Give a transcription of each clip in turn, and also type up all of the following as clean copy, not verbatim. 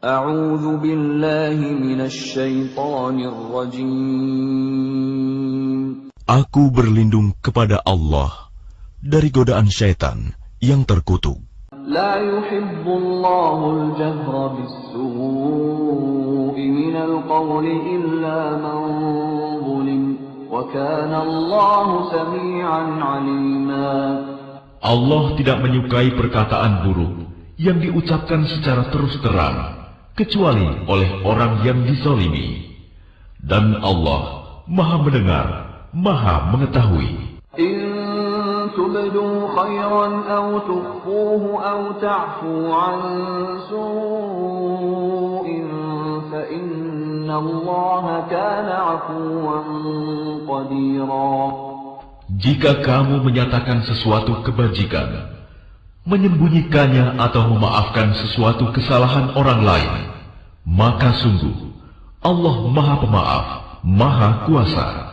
أعوذ بالله من الشيطان الرجيم. Aku berlindung kepada Allah dari godaan syaitan yang terkutuk. لا يحب الله الجهر بالسوء من القول إلا من ظلم وكان الله سميعا عليما. Allah tidak menyukai perkataan buruk yang diucapkan secara terus terang kecuali oleh orang yang dizalimi, dan Allah Maha mendengar, Maha mengetahui. إن تبدوا خيرا أو تخفوه أو تعفوا عن سوء فإن الله كان عفوا قديرا. Jika kamu menyatakan sesuatu kebajikan, menyembunyikannya atau memaafkan sesuatu kesalahan orang lain, maka sungguh Allah Maha Pemaaf, Maha Kuasa.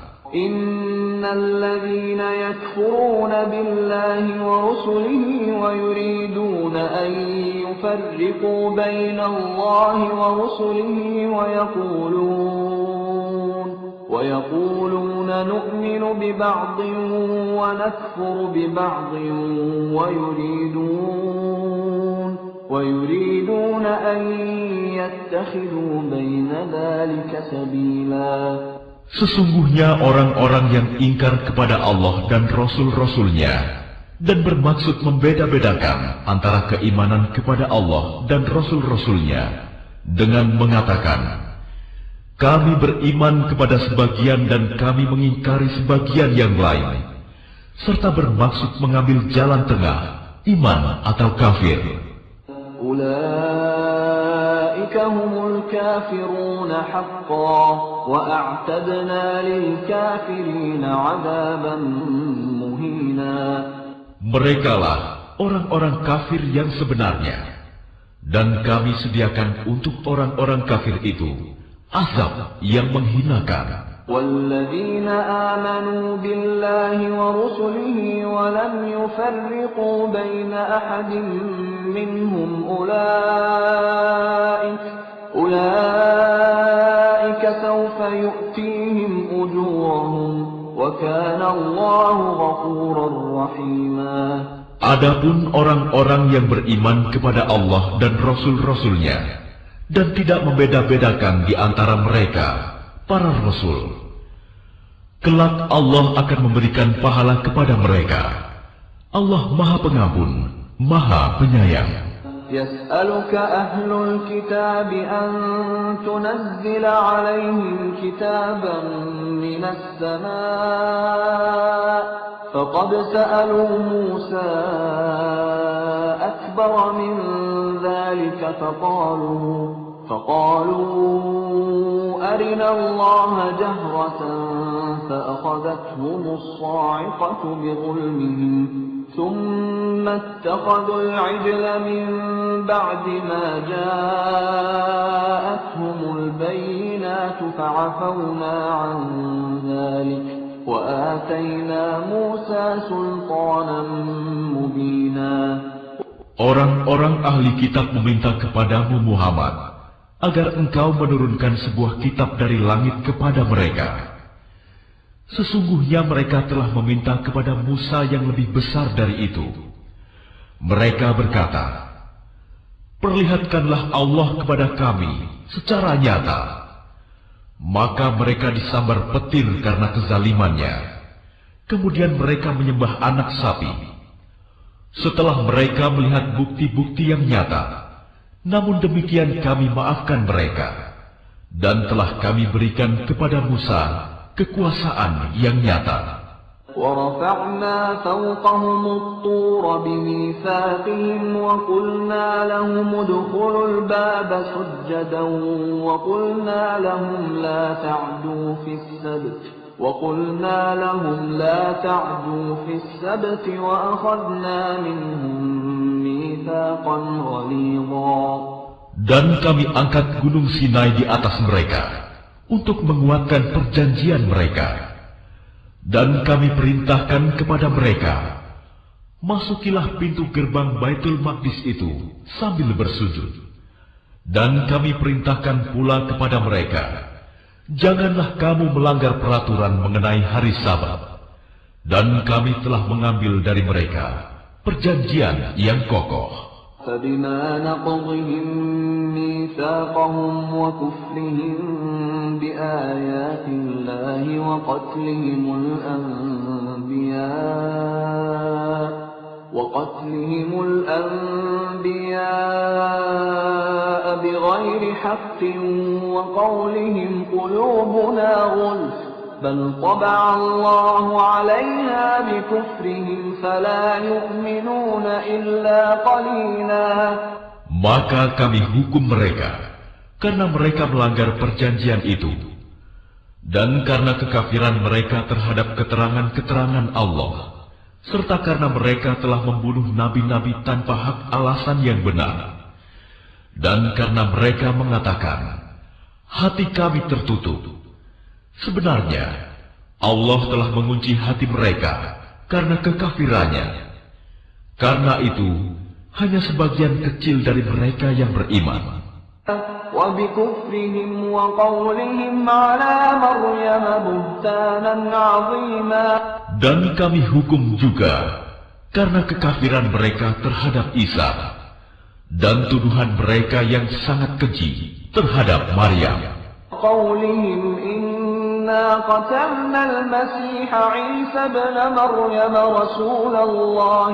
الذين يكفرون بالله ورسله ويريدون أن يفرقوا بين الله ورسله ويقولون نؤمن ببعض ونكفر ببعض ويريدون أن يتخذوا بين ذلك سبيلا. Sesungguhnya orang-orang yang ingkar kepada Allah dan Rasul-Rasulnya dan bermaksud membeda-bedakan antara keimanan kepada Allah dan Rasul-Rasulnya dengan mengatakan, kami beriman kepada sebagian dan kami mengingkari sebagian yang lain, serta bermaksud mengambil jalan tengah, iman atau kafir. هم الكافرون حقا وأعتدنا للكافرين عذابا مهينا. Merekalah orang-orang kafir yang sebenarnya, dan kami sediakan untuk orang-orang kafir itu azab yang menghinakan. والذين آمنوا بالله ورسله ولم يفرقوا بين أحد منهم أولئك سوف يؤتيهم أجورهم وكان الله غفورا رحيما. Adapun orang-orang yang beriman kepada Allah dan Rasul-Rasulnya dan tidak membeda-bedakan di antara mereka, para Rasul, kelak Allah akan memberikan pahala kepada mereka. Allah Maha Pengampun, Maha Penyayang. يسألك أهل الكتاب أن تنزل عليهم كتابا من السماء فقد سألوا موسى أكبر من ذلك فقالوا أرنا الله جهرة فأخذتهم الصاعقة بظلمهم ثم اتخذوا العجل من بعد ما جاءتهم البينات فعفونا عن ذلك وآتينا موسى سلطانا مبينا. Orang-orang ahli kitab meminta kepadamu Muhammad agar engkau menurunkan sebuah kitab dari langit kepada mereka. Sesungguhnya mereka telah meminta kepada Musa yang lebih besar dari itu. Mereka berkata, perlihatkanlah Allah kepada kami secara nyata. Maka mereka disambar petir karena kezalimannya. Kemudian mereka menyembah anak sapi. Setelah mereka melihat bukti-bukti yang nyata, namun demikian kami maafkan mereka, dan telah kami berikan kepada Musa kekuasaan yang nyata. وَرَفَعْنَا فَوْقَهُمُ الطُّورَ بِمِيثَاقِهِمْ وَقُلْنَا لَهُمُ ادْخُلُوا الْبَابَ سُجَّدًا وَقُلْنَا لَهُمْ لَا تَعْدُوا فِي السَّبْتِ وَأَخَذْنَا مِنْهُمْ مِيثَاقًا غَلِيظًا. Dan kami angkat gunung Sinai di atas mereka untuk menguatkan perjanjian mereka. Dan kami perintahkan kepada mereka, masukilah pintu gerbang Baitul Maqdis itu sambil bersujud. Dan kami perintahkan pula kepada mereka, janganlah kamu melanggar peraturan mengenai hari Sabat. Dan kami telah mengambil dari mereka perjanjian yang kokoh. فبما نقضهم ميثاقهم وكفرهم بآيات الله وقتلهم الأنبياء بغير حق وقولهم قلوبنا غلف بل طبع الله عليها بكفرهم فلا يؤمنون إلا قليلا. Maka kami hukum mereka karena mereka melanggar perjanjian itu, dan karena kekafiran mereka terhadap keterangan-keterangan Allah, serta karena mereka telah membunuh nabi-nabi tanpa hak alasan yang benar, dan karena mereka mengatakan, hati kami tertutup. Sebenarnya, Allah telah mengunci hati mereka karena kekafirannya. Karena itu, hanya sebagian kecil dari mereka yang beriman. Dan kami hukum juga karena kekafiran mereka terhadap Isa dan tuduhan mereka yang sangat keji terhadap Maryam. قتلنا المسيح عيسى ابن مريم رسول الله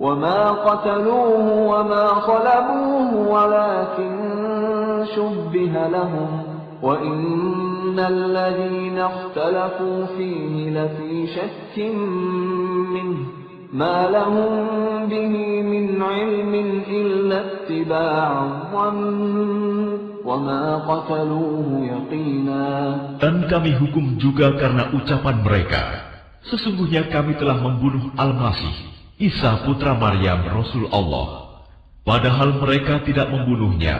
وما قتلوه وما صلبوه ولكن شبه لهم وإن الذين اختلفوا فيه لفي شك منه ما لهم به من علم إلا اتباع الظن وَمَا قَتَلُوهُ يَقِينًا. Dan kami hukum juga karena ucapan mereka, sesungguhnya kami telah membunuh Al-Masih, Isa putra Maryam Rasul Allah. Padahal mereka tidak membunuhnya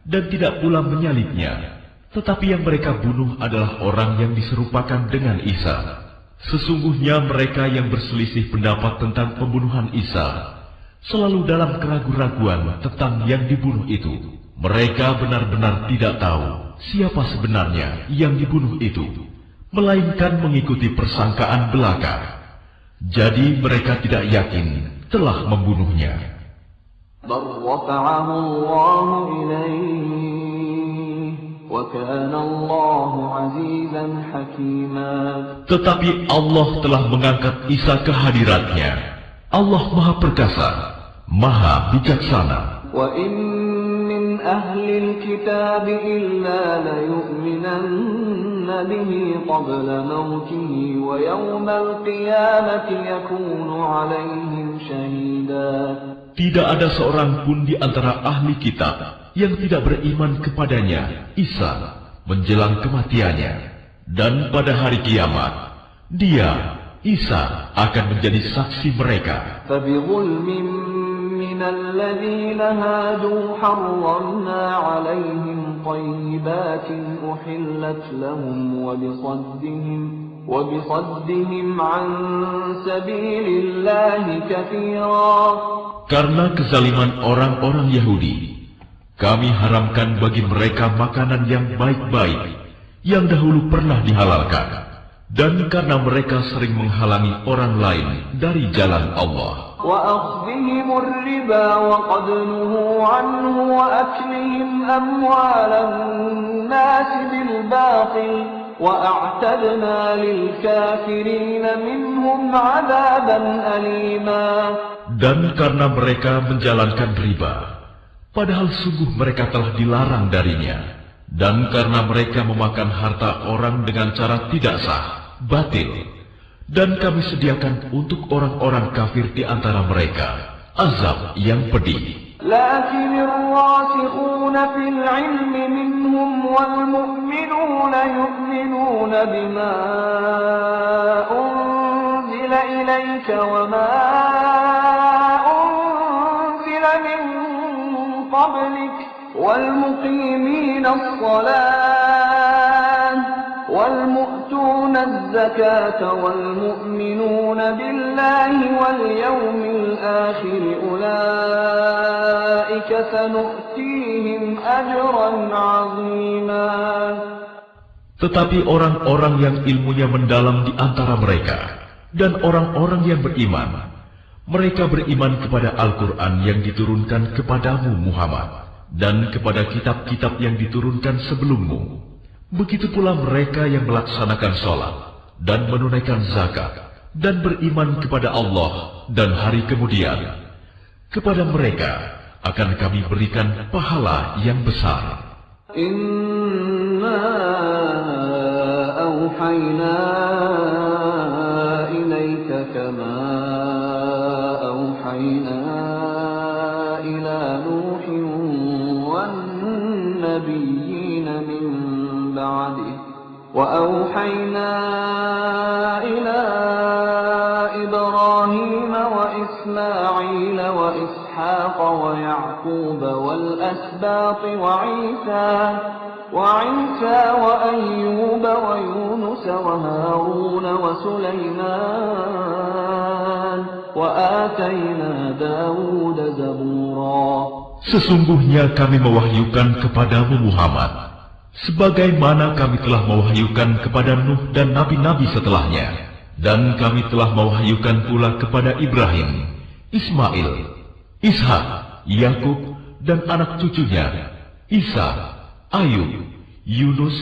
dan tidak pula menyalibnya, tetapi yang mereka bunuh adalah orang yang diserupakan dengan Isa. Sesungguhnya mereka yang berselisih pendapat tentang pembunuhan Isa selalu dalam keraguan-raguan tentang yang dibunuh itu. Mereka benar-benar tidak tahu siapa sebenarnya yang dibunuh itu, melainkan mengikuti persangkaan belaka. Jadi mereka tidak yakin telah membunuhnya. Tetapi Allah telah mengangkat Isa ke hadiratnya. Allah Maha Perkasa, Maha Bijaksana. أهل الكتاب إلا ليؤمنن به قبل موته ويوم القيامة يكون عليهم شهيدا. Tidak ada seorang pun di antara ahli kitab yang tidak beriman kepadanya, Isa, menjelang kematiannya. Dan pada hari kiamat, dia, Isa, akan menjadi saksi mereka. من الذين هادوا حرمنا عليهم طيبات أحلت لهم وبصدهم عن سبيل الله كثيرا. Karena kezaliman orang-orang Yahudi, kami haramkan bagi mereka makanan yang baik-baik yang dahulu pernah dihalalkan, dan karena mereka sering menghalangi orang lain dari jalan Allah. وأخذهم الربا وقد نهوا عنه وأكلهم أموال الناس بالباطل وأعتدنا للكافرين منهم عذابا أليما. Dan karena mereka menjalankan riba, padahal sungguh mereka telah dilarang darinya, dan karena mereka memakan harta orang dengan cara tidak sah, batil, dan kami sediakan untuk orang-orang kafir di antara mereka azab yang pedih. لكن الراسخون في العلم منهم والمؤمنون يؤمنون بما أنزل إليك وما أنزل من قبلك والمقيمين الصلاة والمؤتون الزكاة والمؤمنون بالله واليوم الآخر أولئك سنؤتيهم أجرا عظيما. Tetapi orang-orang yang ilmunya mendalam di antara mereka dan orang-orang yang beriman, mereka beriman kepada Al-Quran yang diturunkan kepadamu Muhammad dan kepada kitab-kitab yang diturunkan sebelummu. Begitu pula mereka yang melaksanakan sholat dan menunaikan zakat dan beriman kepada Allah dan hari kemudian. Kepada mereka akan kami berikan pahala yang besar. Inna awhayna ilaika kama awhayna ila Nuhin wan nabiyyina min ba'dih wa awhayna ila Ibrahim wa Ismail wa Ishaq wa Ya'qub wal asbaq وعيسى وأيوب ويونس وهارون وسليمان وآتينا داود زبورا. Sesungguhnya kami mewahyukan kepadamu Muhammad, sebagaimana kami telah mewahyukan kepada Nuh dan nabi-nabi setelahnya, dan kami telah mewahyukan pula kepada Ibrahim, Ismail, Ishak, Yakub dan anak cucunya, Isa, Ayub, Yunus,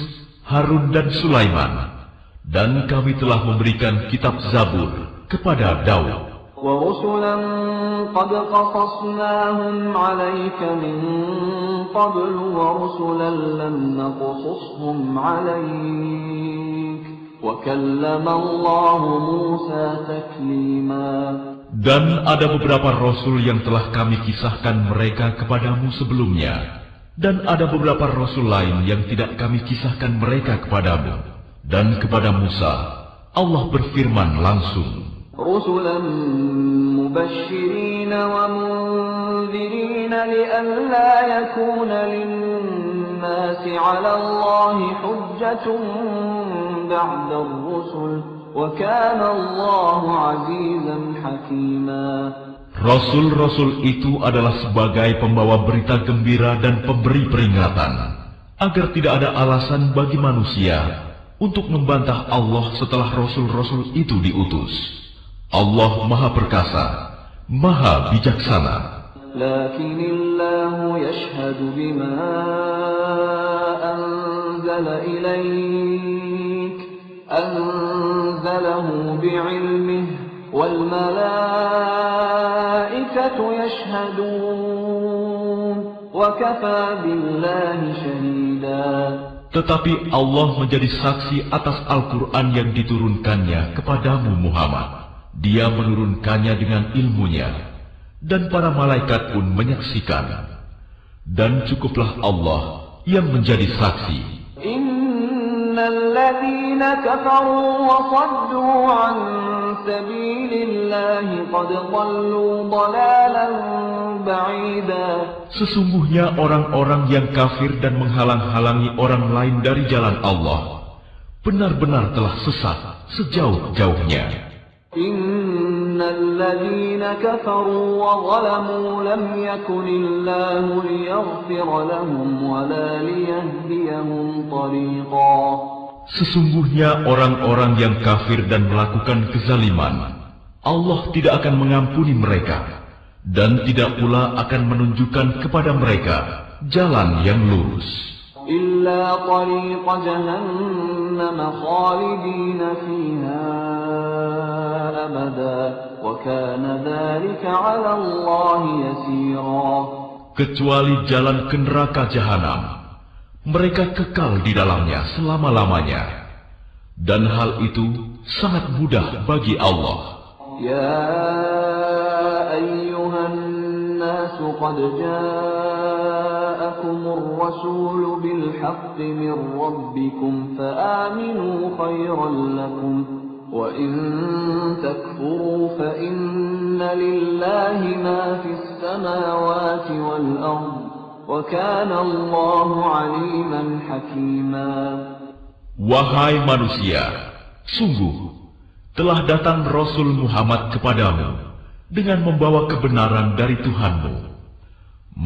Harun dan Sulaiman, dan kami telah memberikan kitab Zabur kepada Daud. وَرُسُلًا قَدْ قَصَصْنَاهُمْ عَلَيْكَ مِنْ قَبْلُ وَرُسُلًا لَمْ نَقْصُصْهُمْ عَلَيْكَ وَكَلَّمَ اللَّهُ مُوسَى تَكْلِيمًا. Dan ada beberapa rasul yang telah kami kisahkan mereka kepadamu sebelumnya, dan ada beberapa rasul lain yang tidak kami kisahkan mereka kepadamu. Dan kepada Musa, Allah berfirman langsung, رُسُلًا مُبَشِّرِينَ وَمُنذِرِينَ لِئَلَّا يَكُونَ لِلنَّاسِ عَلَى اللَّهِ حُجَّةٌ بَعْدَ الرُّسُلِ وَكَانَ اللَّهُ عَزِيزًا حَكِيمًا. Rasul-rasul itu adalah sebagai pembawa berita gembira dan pemberi peringatan, agar tidak ada alasan bagi manusia untuk membantah Allah setelah rasul-rasul itu diutus. Allah Maha Perkasa, Maha Bijaksana. Lakinillahu yashhadu bima anzala ilaik, anzalahu bi'ilmihi وَالْمَلَائِكَةُ يَشْهَدُونَ وَكَفَى بِاللَّهِ شَهِيدًا. Tetapi Allah menjadi saksi atas Al-Quran yang diturunkannya kepadamu Muhammad. Dia menurunkannya dengan ilmunya, dan para malaikat pun menyaksikan. Dan cukuplah Allah yang menjadi saksi. الذين كفروا وصدوا عن سبيل الله قد ضلوا ضلالا بعيدا. Sesungguhnya orang-orang yang kafir dan menghalang-halangi orang lain dari jalan Allah benar-benar telah sesat sejauh-jauhnya. الذين كفروا وظلموا لم يكن الله ليغفر لهم ولا ليهديهم طريقا. Sesungguhnya orang-orang yang kafir dan melakukan kezaliman, Allah tidak akan mengampuni mereka dan tidak pula akan menunjukkan kepada mereka jalan yang lurus. Illa tariqa jahannam khalidin fiha abada wa kana dhalika 'ala Allah yasira. Kecuali jalan ke neraka jahanam, mereka kekal di dalamnya selama-lamanya, dan hal itu sangat mudah bagi Allah. Ya ayyuhan nas qad ja'akumur rasul bil haqqi min rabbikum fa'aminu khayran lakum wa in takfuru fa inna lillahi ma fis samawati wal ardh wa kana Allahu 'aliman hakima. Wahai manusia, sungguh telah datang Rasul Muhammad kepadamu dengan membawa kebenaran dari Tuhanmu.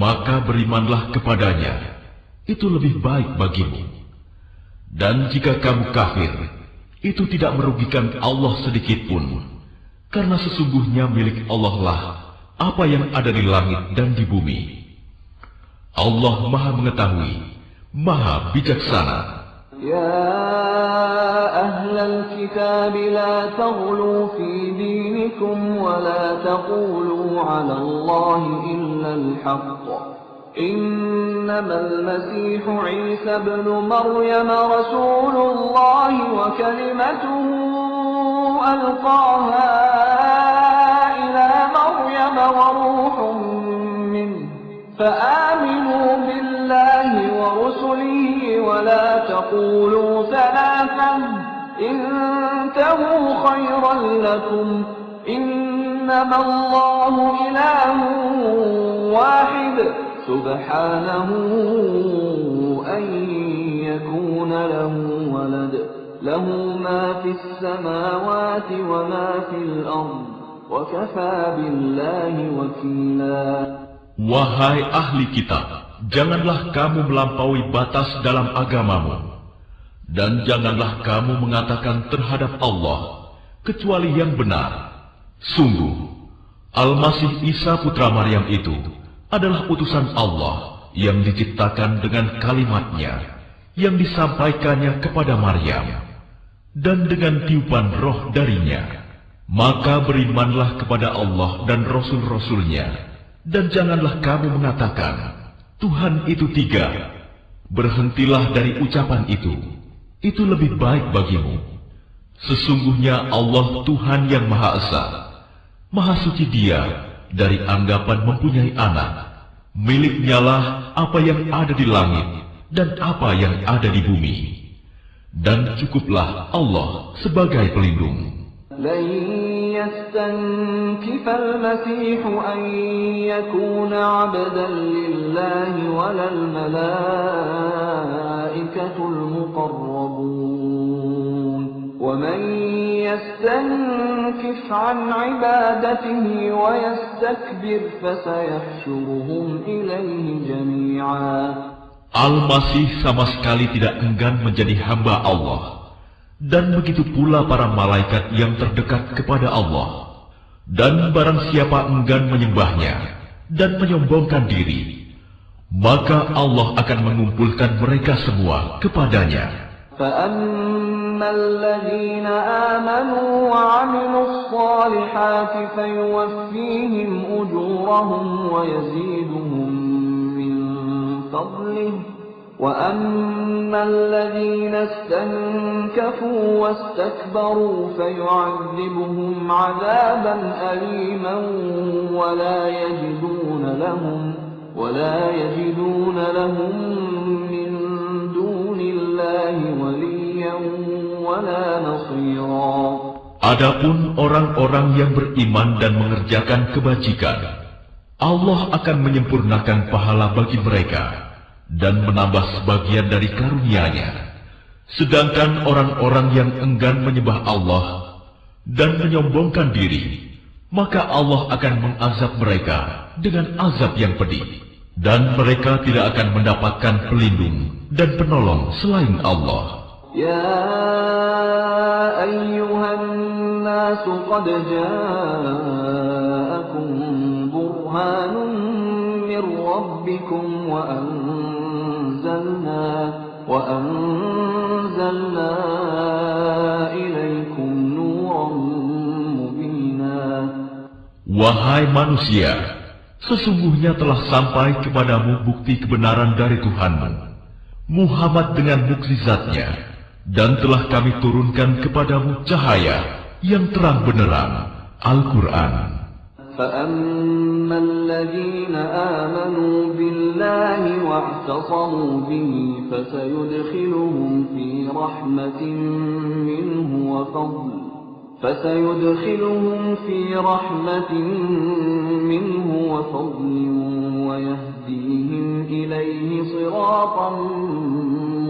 maka berimanlah kepadanya. Itu lebih baik bagimu. Dan jika kamu kafir, itu tidak merugikan Allah sedikit pun, karena sesungguhnya milik Allah lah apa yang ada di langit dan di bumi. Allah Maha Mengetahui, Maha Bijaksana. يا أهل الكتاب لا تغلوا في دينكم ولا تقولوا على الله إلا الحق إنما المسيح عيسى ابن مريم رسول الله وكلمته ألقاها إلى مريم وروح منه فآمنوا بالله ورسله ولا تقولوا ثلاثا انتهوا خيرا لكم إنما الله إله واحد سبحانه أن يكون له ولد له ما في السماوات وما في الأرض وكفى بالله وكيلا. Wahai ahli kitab, janganlah kamu melampaui batas dalam agamamu, dan janganlah kamu mengatakan terhadap Allah kecuali yang benar. Sungguh, Al-Masih Isa putra Maryam itu adalah utusan Allah yang diciptakan dengan kalimatnya yang disampaikannya kepada Maryam, dan dengan tiupan roh darinya. Maka berimanlah kepada Allah dan Rasul-Rasulnya, dan janganlah kamu mengatakan, Tuhan itu tiga. Berhentilah dari ucapan itu lebih baik bagimu. Sesungguhnya Allah Tuhan yang Maha Esa, Maha Suci Dia dari anggapan mempunyai anak. Miliknya lah apa yang ada di langit dan apa yang ada di bumi. Dan cukuplah Allah sebagai pelindung. لن يستنكف المسيح أن يكون عبدا لله ولا الملائكة المقربون ومن يستنكف عن عبادته ويستكبر فسيحشرهم إليه جميعا. Al-Masih sama sekali tidak enggan menjadi hamba Allah. Dan begitu pula para malaikat yang terdekat kepada Allah. Dan barang siapa enggan menyembahnya dan menyombongkan diri, maka Allah akan mengumpulkan mereka semua kepadanya. فَأَمَّا الَّذِينَ آمَنُوا وَعَمِلُوا الصَّالِحَاتِ فَيُوَفِّيهِمْ أُجُورَهُمْ وَيَزِيدُهُمْ مِنْ فَضْلِهِ وَأَمَّا الَّذِينَ اسْتَنكَفُوا وَاسْتَكْبَرُوا فَيُعَذِّبُهُمْ عَذَابًا أَلِيمًا وَلَا يَجِدُونَ لَهُم مِّن دُونِ اللَّهِ وَلِيًّا وَلَا نَصِيرًا. Adapun orang-orang yang beriman dan mengerjakan kebajikan, Allah akan menyempurnakan pahala bagi mereka dan menambah sebagian dari karunia-Nya. Sedangkan orang-orang yang enggan menyembah Allah dan menyombongkan diri, maka Allah akan mengazab mereka dengan azab yang pedih, dan mereka tidak akan mendapatkan pelindung dan penolong selain Allah. Ya ayyuhan nas qad ja'akum burhanun min rabbikum wa أنزلنا إليكم نورا مبينا. Wahai manusia, sesungguhnya telah sampai kepadamu bukti kebenaran dari Tuhanmu, Muhammad dengan mukjizatnya, dan telah kami turunkan kepadamu cahaya yang terang benderang, Al-Quran. فَأَمَّا الَّذِينَ آمَنُوا بِاللَّهِ وَاعْتَصَمُوا بِهِ فَسَيُدْخِلُهُمْ فِي رَحْمَةٍ مِّنْهُ وَفَضْلٍ وَيَهْدِيهِمْ إِلَيْهِ صِرَاطًا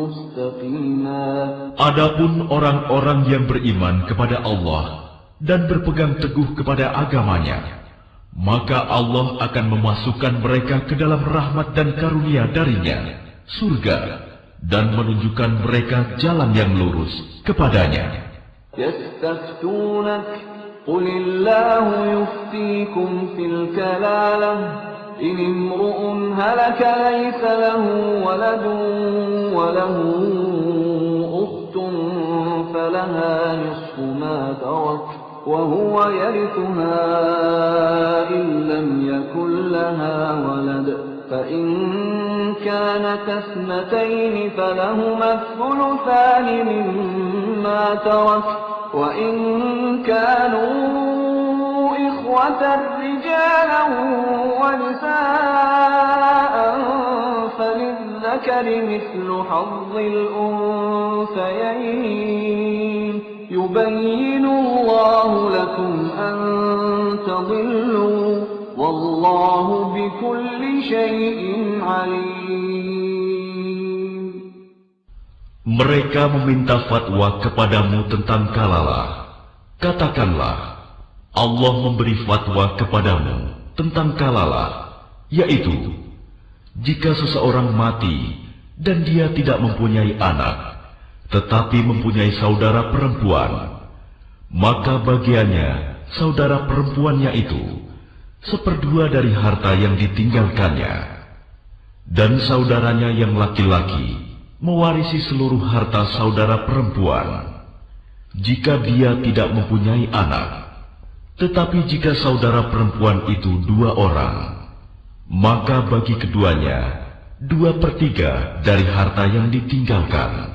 مُسْتَقِيمًا. Adapun orang-orang yang beriman kepada Allah dan berpegang teguh kepada agamanya, maka Allah akan memasukkan mereka ke dalam rahmat dan karunia darinya, surga, dan menunjukkan mereka jalan yang lurus kepadanya. يستفتونك قل الله يفتيكم في الكلالة إن امرؤ هلك ليس له ولد وله أخت فلها نصف ما ترك وهو يرثها إن لم يكن لها ولد فإن كانت اثنتين فلهما الثلثان مما ترك وإن كانوا إخوة رجالا ونساء فللذكر مثل حظ الأنثيين يبين الله لكم أن تضلوا والله بكل شيء عليم. Mereka meminta fatwa kepadamu tentang kalalah. Katakanlah, Allah memberi fatwa kepadamu tentang kalalah, yaitu jika seseorang mati dan dia tidak mempunyai anak, tetapi mempunyai saudara perempuan, maka bagiannya saudara perempuannya itu 1/2 dari harta yang ditinggalkannya, dan saudaranya yang laki-laki mewarisi seluruh harta saudara perempuan jika dia tidak mempunyai anak. Tetapi jika saudara perempuan itu 2 orang, maka bagi keduanya 2/3 dari harta yang ditinggalkan.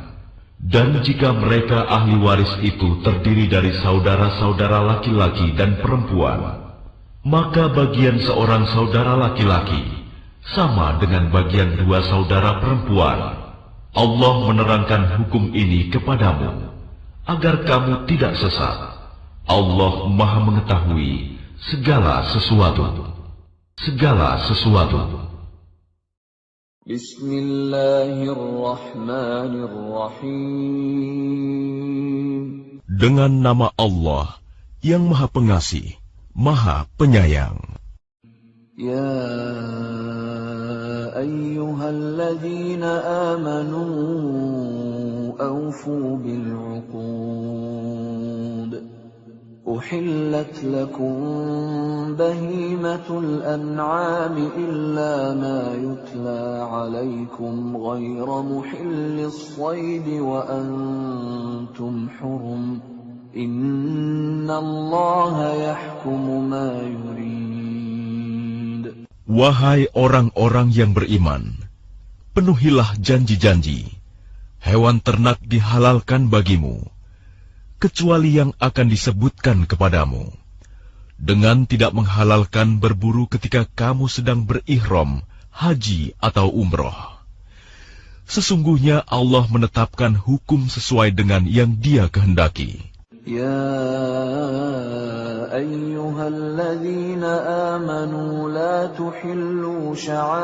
Dan jika mereka ahli waris itu terdiri dari saudara-saudara laki-laki dan perempuan, maka bagian seorang saudara laki-laki sama dengan bagian 2 saudara perempuan. Allah menerangkan hukum ini kepadamu agar kamu tidak sesat. Allah Maha mengetahui segala sesuatu. Bismillahirrahmanirrahim. Dengan nama Allah yang Maha Pengasih, Maha Penyayang. Ya ayyuhalladzina amanu awfu bil'uqud. Uhillat lakum bahimatul an'ami illa ma yutla alaykum ghayra muhillis saydi wa antum hurum. Innallaha yahkumu ma yurid. Wahai orang-orang yang beriman, penuhilah janji-janji. Hewan ternak dihalalkan bagimu, kecuali yang akan disebutkan kepadamu, dengan tidak menghalalkan berburu ketika kamu sedang berihram, haji atau umroh. Sesungguhnya Allah menetapkan hukum sesuai dengan yang Dia kehendaki. Ya ayyuhalladzina amanu la tuhillu sya'airallah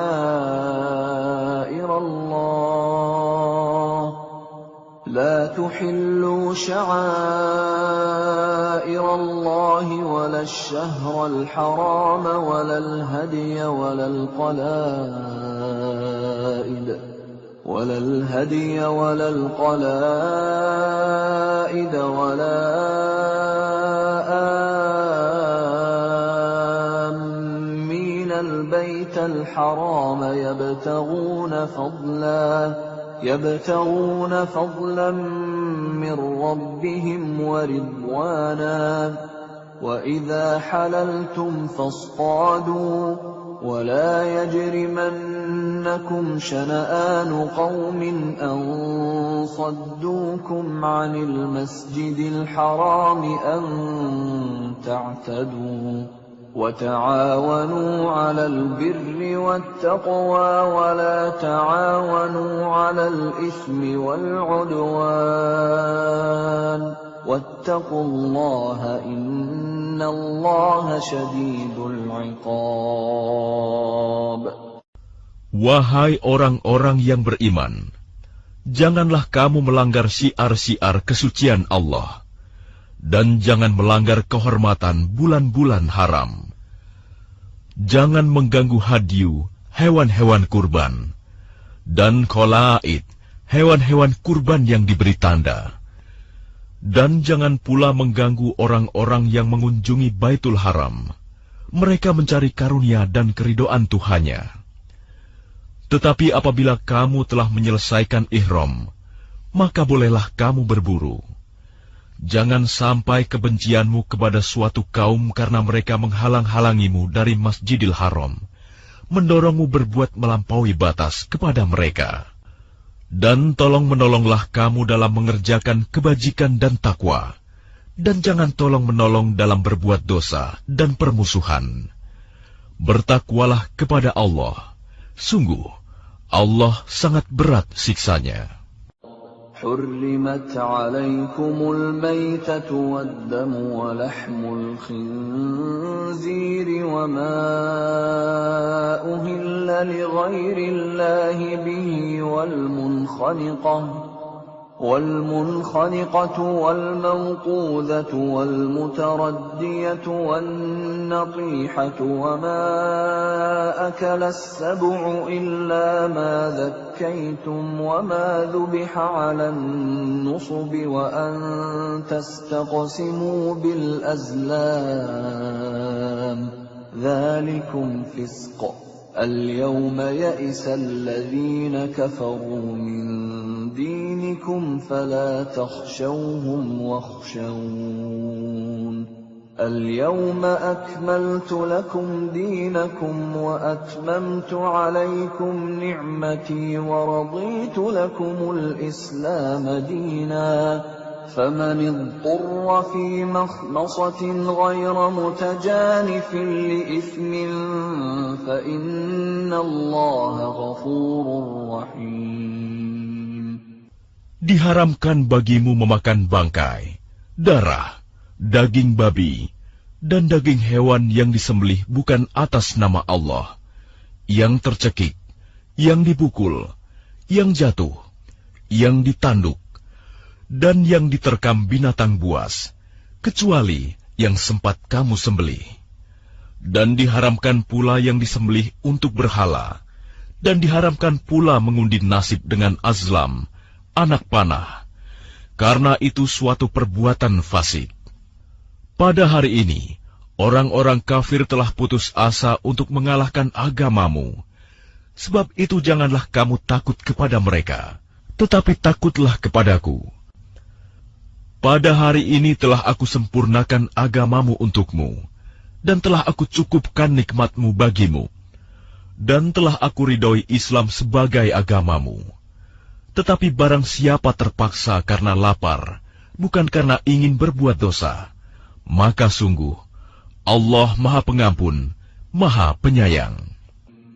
لا تحلوا شعائر الله ولا الشهر الحرام ولا الهدي ولا القلائد ولا آمين البيت الحرام يبتغون فضلا من ربهم ورضوانا وإذا حللتم فاصطادوا ولا يجرمنكم شنآن قوم أن صدوكم عن المسجد الحرام أن تعتدوا وتعاونوا على البر والتقوى ولا تعاونوا على الإثم والعدوان واتقوا الله إن الله شديد العقاب. Wahai orang-orang yang beriman, janganlah kamu melanggar syiar-syiar kesucian Allah, dan jangan melanggar kehormatan bulan-bulan haram. Jangan mengganggu hadyu, hewan-hewan kurban, dan kholaid, hewan-hewan kurban yang diberi tanda. Dan jangan pula mengganggu orang-orang yang mengunjungi Baitul Haram. Mereka mencari karunia dan keridoan Tuhannya. Tetapi apabila kamu telah menyelesaikan ihram, maka bolehlah kamu berburu. Jangan sampai kebencianmu kepada suatu kaum karena mereka menghalang-halangimu dari Masjidil Haram, mendorongmu berbuat melampaui batas kepada mereka. Dan tolong-menolonglah kamu dalam mengerjakan kebajikan dan takwa, dan jangan tolong-menolong dalam berbuat dosa dan permusuhan. Bertakwalah kepada Allah. Sungguh, Allah sangat berat siksanya. حرمت عليكم الميتة والدم ولحم الخنزير وما أهل لغير الله به والمنخنقة والموقوذة والمتردية والنطيحة وما أكل السبع إلا ما ذكيتم وما ذبح على النصب وأن تستقسموا بالأزلام ذلكم فسق اليوم يئس الذين كفروا من دينكم فلا تخشوهم واخشون اليوم أكملت لكم دينكم وأتممت عليكم نعمتي ورضيت لكم الإسلام دينا فمن اضطر في مخمصة غير متجانف لإثم فإن الله غفور رحيم. Diharamkan bagimu memakan bangkai, darah, daging babi, dan daging hewan yang disembelih bukan atas nama Allah, yang tercekik, yang dipukul, yang jatuh, yang ditanduk, dan yang diterkam binatang buas, kecuali yang sempat kamu sembelih. Dan diharamkan pula yang disembelih untuk berhala, dan diharamkan pula mengundi nasib dengan azlam, anak panah, karena itu suatu perbuatan fasik. Pada hari ini, orang-orang kafir telah putus asa untuk mengalahkan agamamu. Sebab itu janganlah kamu takut kepada mereka, tetapi takutlah kepadaku. Pada hari ini telah aku sempurnakan agamamu untukmu, dan telah aku cukupkan nikmatmu bagimu, dan telah aku ridhoi Islam sebagai agamamu. Tetapi barang siapa terpaksa karena lapar, bukan karena ingin berbuat dosa, maka sungguh Allah Maha Pengampun, Maha Penyayang.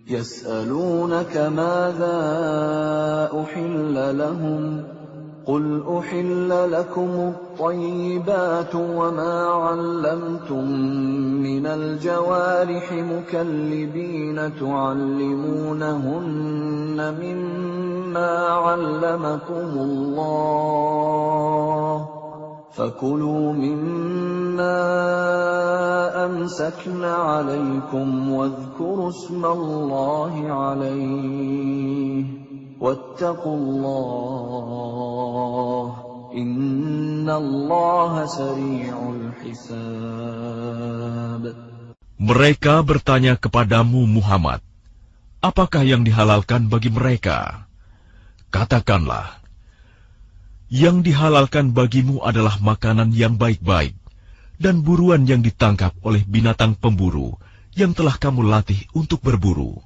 Yas'alunaka madza uhilla lahum قل أحل لكم الطيبات وما علمتم من الجوارح مكلبين تعلمونهن مما علمكم الله فكلوا مما أمسكن عليكم واذكروا اسم الله عليه واتقوا الله إن الله سريع الحساب. Mereka bertanya kepadamu Muhammad, apakah yang dihalalkan bagi mereka? Katakanlah, yang dihalalkan bagimu adalah makanan yang baik-baik dan buruan yang ditangkap oleh binatang pemburu yang telah kamu latih untuk berburu,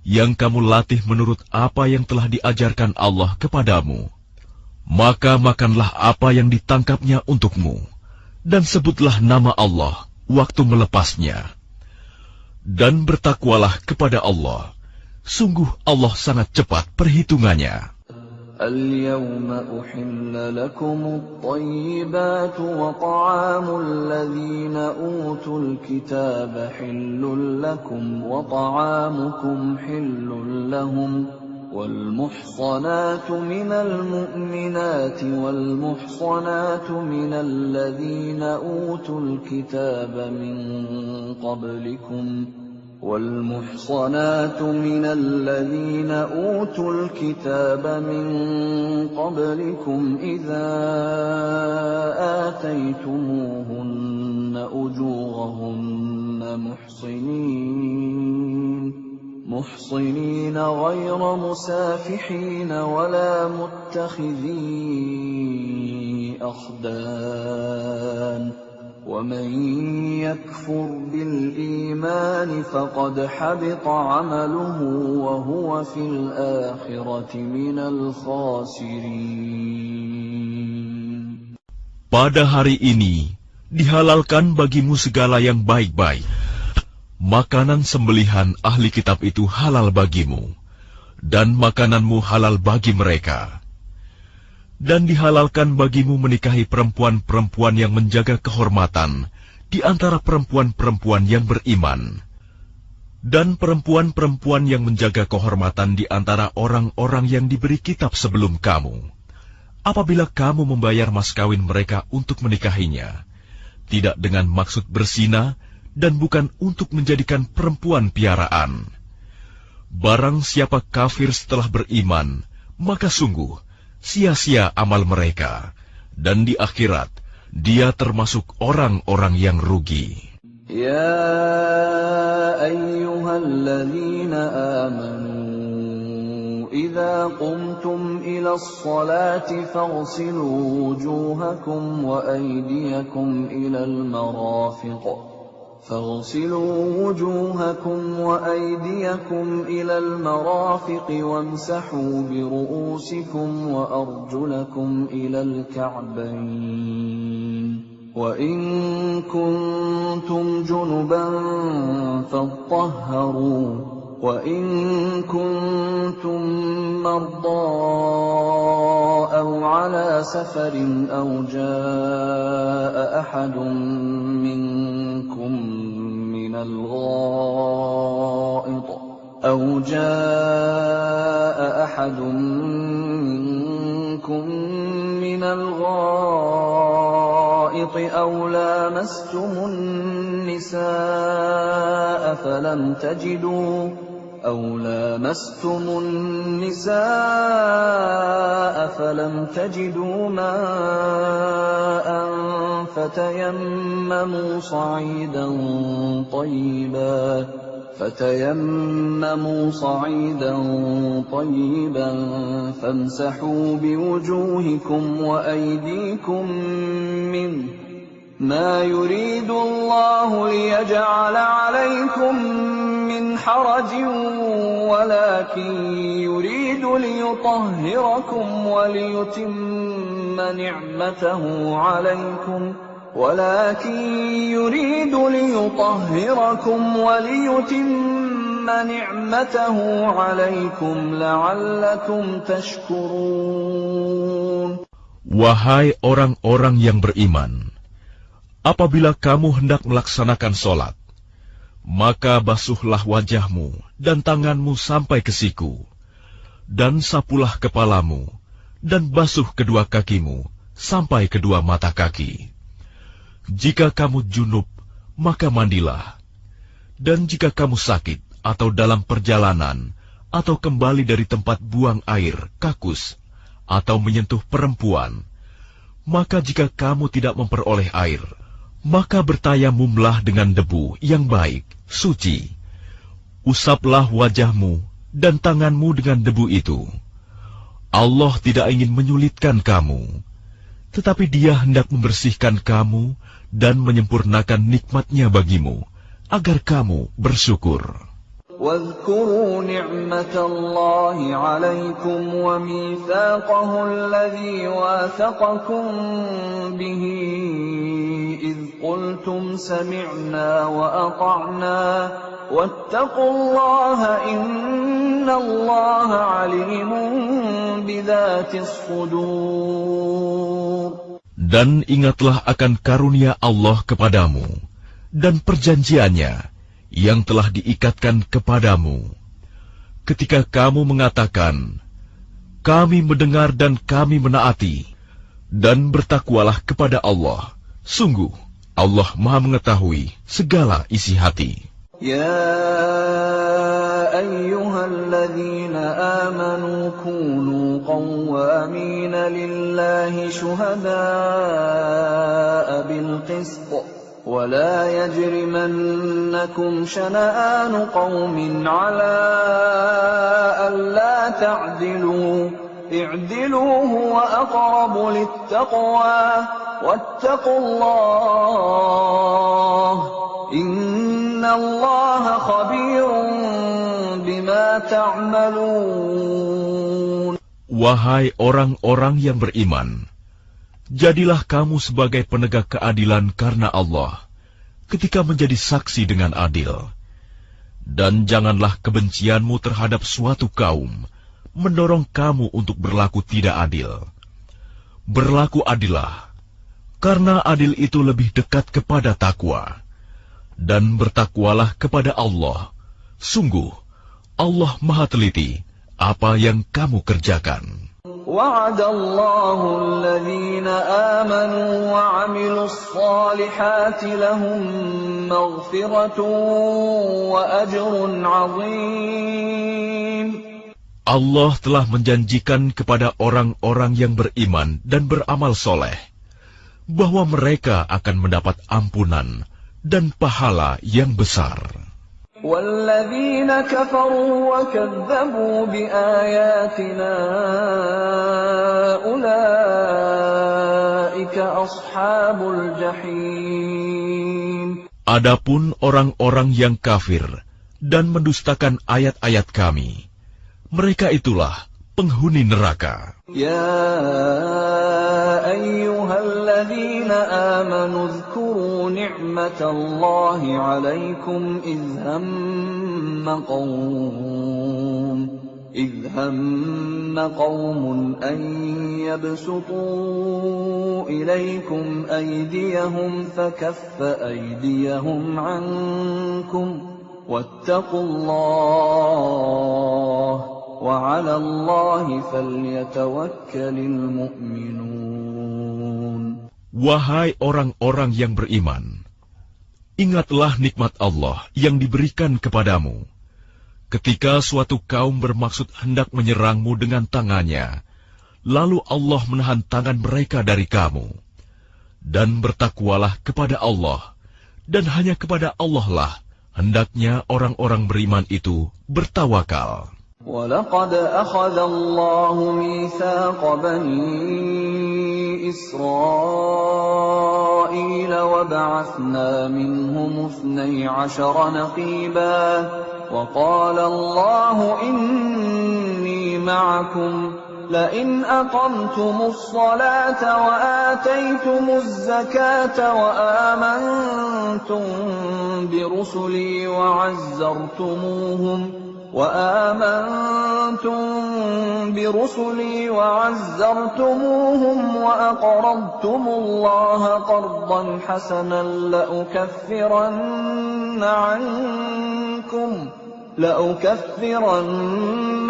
yang kamu latih menurut apa yang telah diajarkan Allah kepadamu. Maka makanlah apa yang ditangkapnya untukmu, dan sebutlah nama Allah waktu melepasnya. Dan bertakwalah kepada Allah, sungguh Allah sangat cepat perhitungannya. اليوم أحل لكم الطيبات وطعام الذين أوتوا الكتاب حل لكم وطعامكم حل لهم والمحصنات من المؤمنات والمحصنات من الذين أوتوا الكتاب من قبلكم والمحصنات من الذين أوتوا الكتاب من قبلكم إذا آتيتموهن أجورهن محصنين غير مسافحين ولا متخذي أخدان ومن يكفر بالإيمان فقد حبط عمله وهو في الآخرة من الخاسرين. Pada hari ini dihalalkan bagimu segala yang baik-baik. Makanan sembelihan ahli kitab itu halal bagimu, dan makananmu halal bagi mereka. Dan dihalalkan bagimu menikahi perempuan-perempuan yang menjaga kehormatan di antara perempuan-perempuan yang beriman, dan perempuan-perempuan yang menjaga kehormatan di antara orang-orang yang diberi kitab sebelum kamu. Apabila kamu membayar mas kawin mereka untuk menikahinya, tidak dengan maksud berzina dan bukan untuk menjadikan perempuan piaraan. Barang siapa kafir setelah beriman, maka sungguh sia-sia amal mereka, dan di akhirat dia termasuk orang-orang yang rugi. Ya ayyuhalladzina amanu idza qumtum ila as-salati faghsilu wujuhakum wa aydiyakum ila al-marafiq وامسحوا برؤوسكم وأرجلكم إلى الكعبين وإن كنتم جنبا فاطهروا وإن كنتم مرضى أو على سفر أو جاء أحد منكم من الغائط أو لامستم النساء فلم تجدوا ماء فتيمموا صعيدا طيبا فامسحوا بوجوهكم وأيديكم منه ما يريد الله ليجعل عليكم من حرج ولكن يريد ليطهركم وليتم نعمته عليكم لعلكم تشكرون. Wahai orang-orang yang beriman, apabila kamu hendak melaksanakan sholat, maka basuhlah wajahmu dan tanganmu sampai ke siku, dan sapulah kepalamu, dan basuh kedua kakimu sampai kedua mata kaki. Jika kamu junub, maka mandilah. Dan jika kamu sakit atau dalam perjalanan, atau kembali dari tempat buang air, kakus, atau menyentuh perempuan, maka jika kamu tidak memperoleh air, maka bertayamumlah dengan debu yang baik, suci. Usaplah wajahmu dan tanganmu dengan debu itu. Allah tidak ingin menyulitkan kamu, tetapi Dia hendak membersihkan kamu dan menyempurnakan nikmat-Nya bagimu, agar kamu bersyukur. واذكروا نعمة الله عليكم وميثاقه الذي واثقكم به إذ قلتم سمعنا وأطعنا واتقوا الله إن الله عليم بذات الصدور. Dan ingatlah akan karunia Allah kepadamu dan perjanjiannya yang telah diikatkan kepadamu, ketika kamu mengatakan, kami mendengar dan kami menaati, dan bertakwalah kepada Allah. Sungguh, Allah Maha mengetahui segala isi hati. يا أيها الذين آمنوا كونوا قوامين لله شهداء بالقسط ولا يجرمنكم شنآن قوم على ألا تعدلوا اعدلوا هو أقرب للتقوى واتقوا الله إن الله خبير بما تعملون. Wahai orang-orang yang beriman, jadilah kamu sebagai penegak keadilan karena Allah ketika menjadi saksi dengan adil. Dan janganlah kebencianmu terhadap suatu kaum mendorong kamu untuk berlaku tidak adil. Berlaku adillah, karena adil itu lebih dekat kepada takwa. Dan bertakwalah kepada Allah. Sungguh, Allah Maha Teliti apa yang kamu kerjakan. وعد الله الذين آمنوا وعملوا الصالحات لهم مغفرة وأجر عظيم. Allah telah menjanjikan kepada orang-orang yang beriman dan beramal soleh bahwa mereka akan mendapat ampunan dan pahala yang besar. وَالَّذِينَ كَفَرُوا وَكَذَّبُوا بِآيَاتِنَا أُولَئِكَ أَصْحَابُ الْجَحِيمِ. Adapun orang-orang yang kafir dan mendustakan ayat-ayat kami, mereka itulah penghuni neraka. يا أيها الذين آمنوا اذكروا نعمة الله عليكم إذ هم قوم أن يبسطوا إليكم أيديهم فكف أيديهم عنكم واتقوا الله وعلى الله فليتوكل المؤمنون. Wahai orang-orang yang beriman, ingatlah nikmat Allah yang diberikan kepadamu. Ketika suatu kaum bermaksud hendak menyerangmu dengan tangannya, lalu Allah menahan tangan mereka dari kamu. Dan bertakwalah kepada Allah, dan hanya kepada Allah lah hendaknya orang-orang beriman itu bertawakal. وَلَقَدْ أَخَذَ اللَّهُ مِيثَاقَ بَنِي إِسْرَائِيلَ وَبَعَثْنَا مِنْهُمُ 12 نَقِيبًا وَقَالَ اللَّهُ إِنِّي مَعَكُمْ لَئِنْ أَقَمْتُمُ الصَّلَاةَ وَآتَيْتُمُ الزَّكَاةَ وَآمَنْتُمْ برسلي وعزرتموهم وأقرضتم الله قرضا حسنا لأكفرن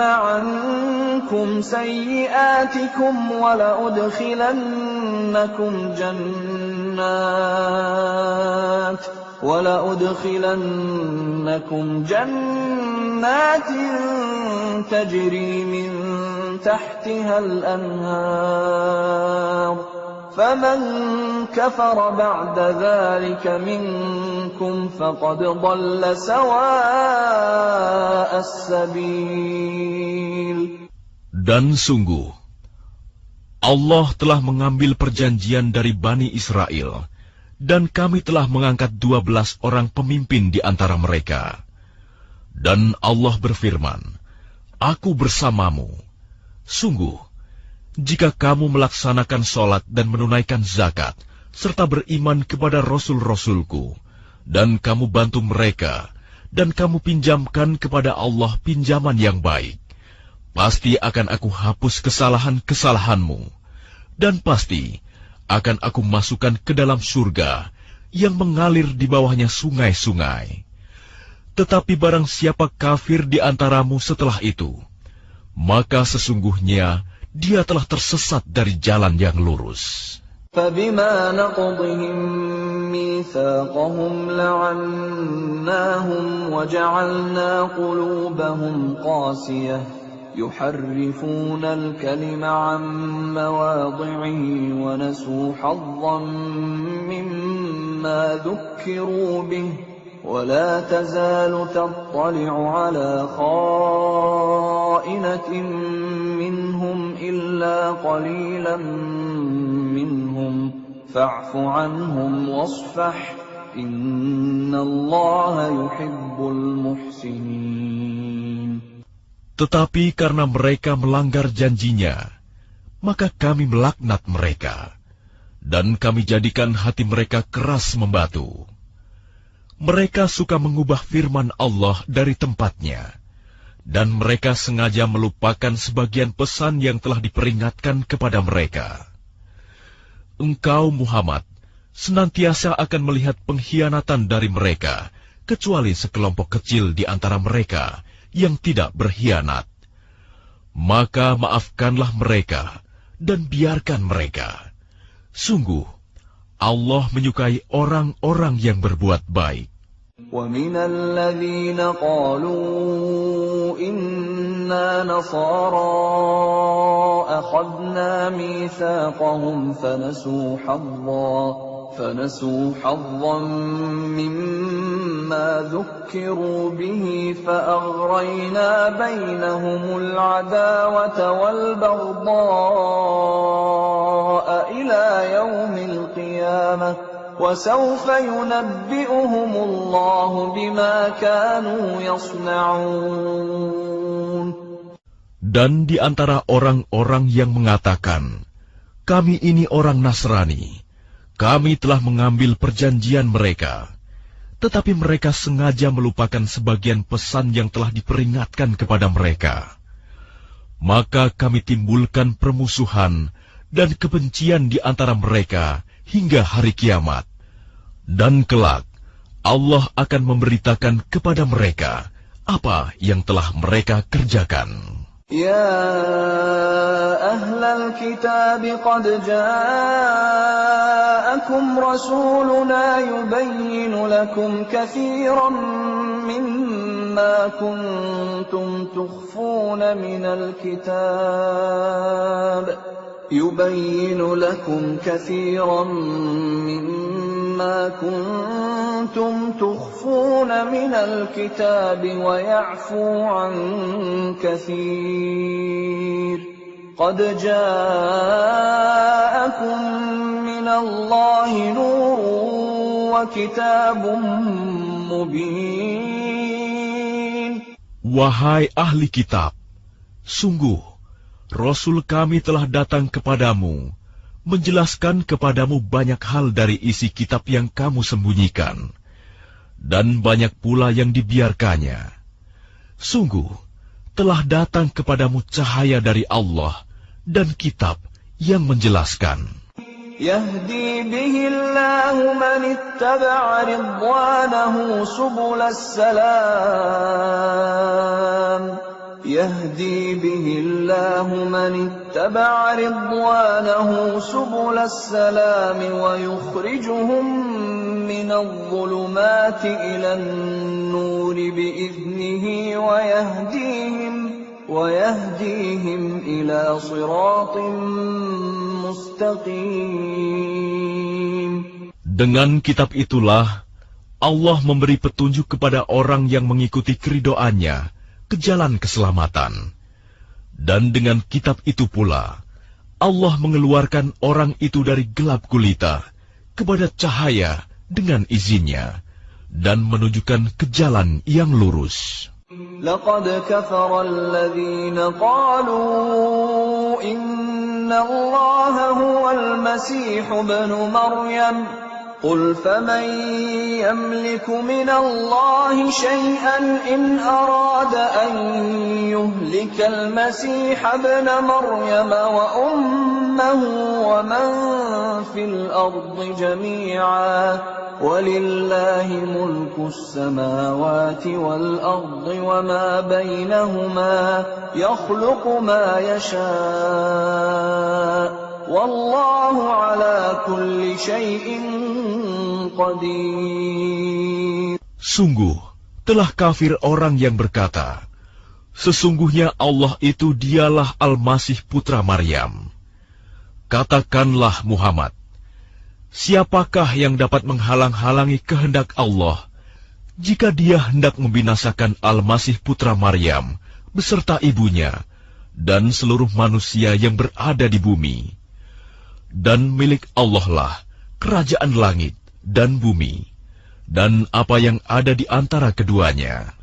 عنكم سيئاتكم ولأدخلنكم جنات تجري من تحتها الأنهار فمن كفر بعد ذلك منكم فقد ضل سواء السبيل. Dan sungguh, Allah telah mengambil perjanjian dari Bani Israel, dan kami telah mengangkat 12 orang pemimpin di antara mereka. Dan Allah berfirman, Aku bersamamu. Sungguh, jika kamu melaksanakan sholat dan menunaikan zakat, serta beriman kepada Rasul-Rasulku, dan kamu bantu mereka, dan kamu pinjamkan kepada Allah pinjaman yang baik, pasti akan aku hapus kesalahan-kesalahanmu, dan pasti akan aku masukkan ke dalam surga yang mengalir di bawahnya sungai-sungai. Tetapi barang siapa kafir di antaramu setelah itu, maka sesungguhnya dia telah tersesat dari jalan yang lurus. فبما نقضهم ميثاقهم لعناهم وجعلنا قلوبهم قاسية يحرفون الكلم عن مواضعه ونسوا حظا مما ذكروا به ولا تزال تطلع على خائنة منهم إلا قليلا منهم فاعف عنهم واصفح إن الله يحب المحسنين. Tetapi karena mereka melanggar janjinya, maka kami melaknat mereka, dan kami jadikan hati mereka keras membatu. Mereka suka mengubah firman Allah dari tempatnya, dan mereka sengaja melupakan sebagian pesan yang telah diperingatkan kepada mereka. Engkau, Muhammad, senantiasa akan melihat pengkhianatan dari mereka, kecuali sekelompok kecil di antara mereka yang tidak berkhianat. Maka maafkanlah mereka dan biarkan mereka. Sungguh, Allah menyukai orang-orang yang berbuat baik. وَمِنَ الَّذِينَ قَالُوا إِنَّا نَصَارَى أَخَذْنَا مِيثَاقَهُمْ فنسوا حظا مما ذكروا به فأغرينا بينهم العداوة والبغضاء إلى يوم القيامة وسوف ينبئهم الله بما كانوا يصنعون. Dan di antara orang-orang yang mengatakan, kami ini orang Nasrani, kami telah mengambil perjanjian mereka, tetapi mereka sengaja melupakan sebagian pesan yang telah diperingatkan kepada mereka. Maka kami timbulkan permusuhan dan kebencian di antara mereka hingga hari kiamat. Dan kelak, Allah akan memberitakan kepada mereka apa yang telah mereka kerjakan. يا أهل الكتاب قد جاءكم رسولنا يبين لكم كثيرا مما كنتم تخفون من الكتاب ويعفو عن كثير قد جاءكم من الله نور وكتاب مبين. Wahai ahli kitab, sungguh Rasul kami telah datang kepadamu, menjelaskan kepadamu banyak hal dari isi kitab yang kamu sembunyikan, dan banyak pula yang dibiarkannya. Sungguh, telah datang kepadamu cahaya dari Allah dan kitab yang menjelaskan. يهدي به الله من اتبع رضوانه سبل السلام يهدي به الله من اتبع رضوانه سبل السلام ويخرجهم من الظلمات إلى النور بإذنه ويهديهم إلى صراط مستقيم. Dengan kitab itulah Allah memberi petunjuk kepada orang yang mengikuti keridhoannya ke jalan keselamatan. Dan dengan kitab itu pula, Allah mengeluarkan orang itu dari gelap gulita kepada cahaya dengan izinnya, dan menunjukkan ke jalan yang lurus. لقد كفر الذين قالوا إن الله هو المسيح ابن مريم قل فمن يملك من الله شيئا إن أراد أن يهلك المسيح ابن مريم وأمه ومن في الأرض جميعا ولله ملك السماوات والأرض وما بينهما يخلق ما يشاء والله على كل شيء قدير. Sungguh, telah kafir orang yang berkata, sesungguhnya Allah itu dialah Al-Masih putra Maryam. Katakanlah Muhammad, siapakah yang dapat menghalang-halangi kehendak Allah jika dia hendak membinasakan Al-Masih putra Maryam beserta ibunya dan seluruh manusia yang berada di bumi? Dan milik Allah lah kerajaan langit dan bumi, dan apa yang ada di antara keduanya.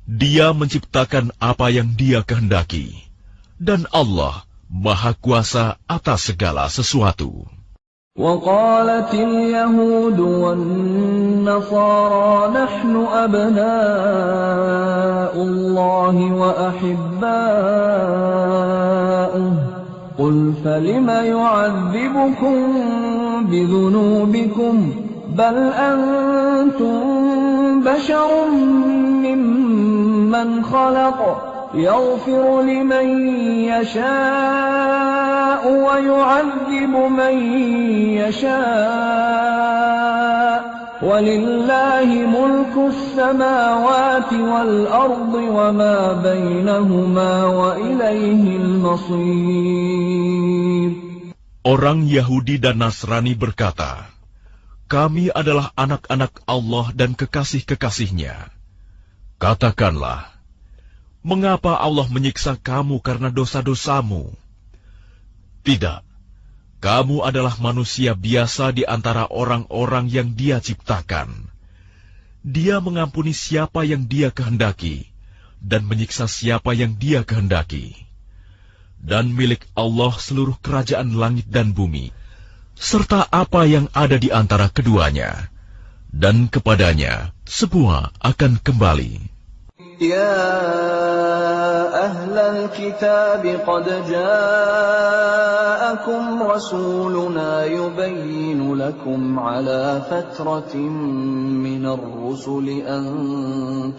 Dia menciptakan apa yang Dia kehendaki, dan Allah Maha Kuasa atas segala sesuatu. وقالت اليهود والنصارى نحن أبناء الله وأحباؤه قل فلم يعذبكم بذنوبكم بل أنتم بشر ممن خلق يغفر لمن يشاء ويعذب من يشاء ولله ملك السماوات والأرض وما بينهما وإليه المصير. Orang Yahudi dan Nasrani berkata, kami adalah anak-anak Allah dan kekasih-kekasihnya. Katakanlah, mengapa Allah menyiksa kamu karena dosa-dosamu? Tidak, kamu adalah manusia biasa di antara orang-orang yang Dia ciptakan. Dia mengampuni siapa yang Dia kehendaki, dan menyiksa siapa yang Dia kehendaki. Dan milik Allah seluruh kerajaan langit dan bumi, serta apa yang ada di antara keduanya, dan kepadanya semua akan kembali. يا أهل الكتاب قد جاءكم رسولنا يبين لكم على فترة من الرسل أن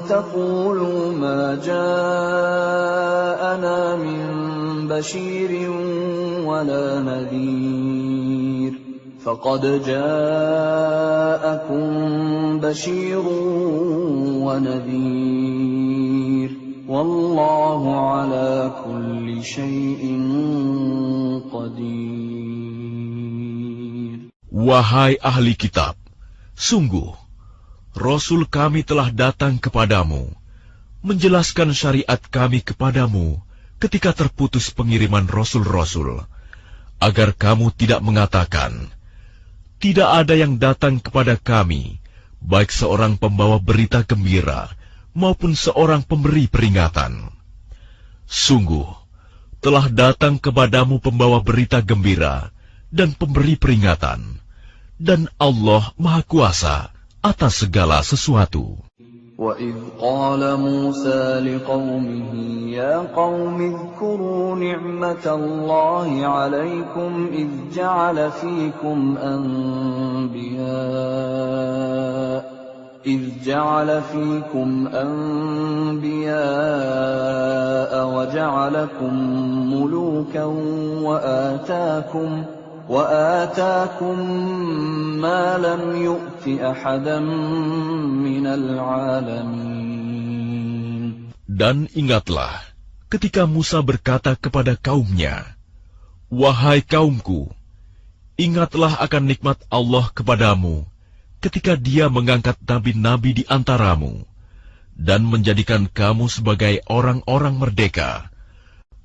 تقولوا ما جاءنا من بشير ولا نذير فقد جاءكم بشير ونذير والله على كل شيء قدير. Wahai ahli kitab, sungguh Rasul kami telah datang kepadamu, menjelaskan syariat kami kepadamu ketika terputus pengiriman Rasul-Rasul, agar kamu tidak mengatakan, tidak ada yang datang kepada kami, baik seorang pembawa berita gembira maupun seorang pemberi peringatan. Sungguh, telah datang kepadamu pembawa berita gembira dan pemberi peringatan, dan Allah Maha Kuasa atas segala sesuatu. وَإِذْ قَالَ مُوسَى لِقَوْمِهِ يَا قَوْمِ اذْكُرُوا نِعْمَةَ اللَّهِ عَلَيْكُمْ إِذْ جَعَلَ فِيكُمْ أَنْبِيَاءَ وَجَعَلَكُمْ مُلُوكًا وآتاكم ما لم يؤت أحدا من العالمين. Dan ingatlah ketika Musa berkata kepada kaumnya, wahai kaumku, ingatlah akan nikmat Allah kepadamu ketika Dia mengangkat nabi-nabi di antaramu dan menjadikan kamu sebagai orang-orang merdeka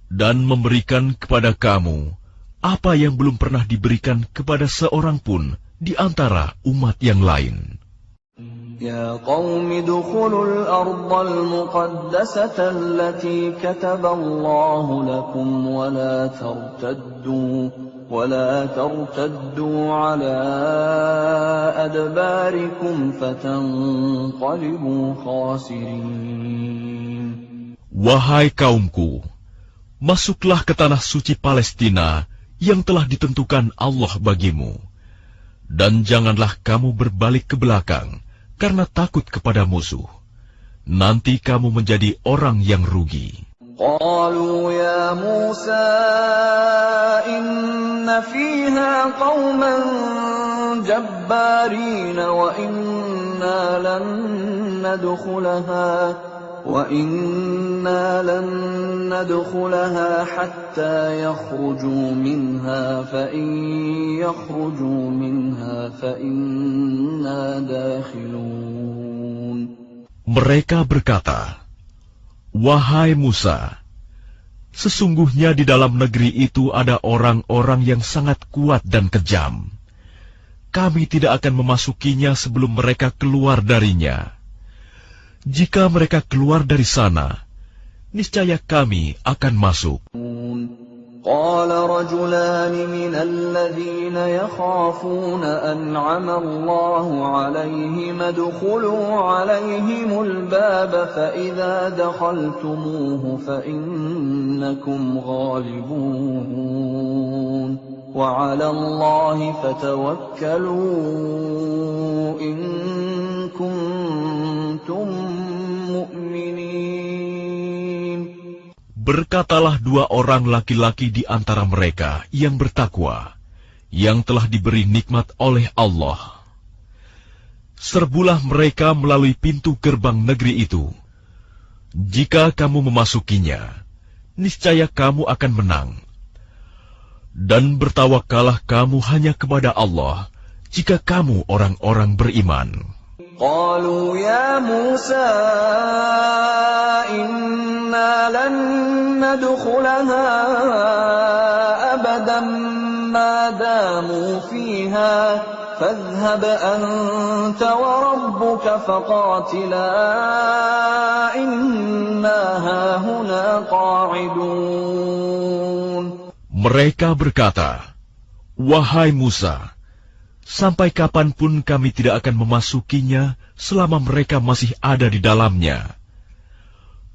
dan memberikan kepada kamu apa yang belum pernah diberikan kepada seorang pun di antara umat yang lain. Ya qaumi dukhulul ardal muqaddasata allati kataballahu lakum wa la tartaddu ala adbarikum fatanqalibu khasirin. Wahai kaumku, masuklah ke tanah suci Palestina yang telah ditentukan Allah bagimu, dan janganlah kamu berbalik ke belakang karena takut kepada musuh. Nanti kamu menjadi orang yang rugi. قالوا يا موسى إن فيها قوما جبارين وإنا لن ندخلها حتى يخرجوا منها فإن يخرجوا منها فإنا داخلون. Mereka berkata, "Wahai Musa, sesungguhnya di dalam negeri itu ada orang-orang yang sangat kuat dan kejam. Kami tidak akan memasukinya sebelum mereka keluar darinya. Jika mereka keluar dari sana, niscaya kami akan masuk." قال رجلان من الذين يخافون أنعم الله عليهم ادخلوا عليهم الباب فإذا دخلتموه فإنكم غالبون وعلى الله فتوكلوا إن كنتم مؤمنين. Berkatalah dua orang laki-laki di antara mereka yang bertakwa, yang telah diberi nikmat oleh Allah. Serbulah mereka melalui pintu gerbang negeri itu. Jika kamu memasukinya, niscaya kamu akan menang. Dan bertawakallah kamu hanya kepada Allah, jika kamu orang-orang beriman. قالوا يا موسى إنا لن ندخلها أبدا ما داموا فيها فاذهب أنت وربك فقاتلا إنا هاهنا قاعدون. Mereka berkata, "Wahai Musa, sampai kapanpun kami tidak akan memasukinya selama mereka masih ada di dalamnya.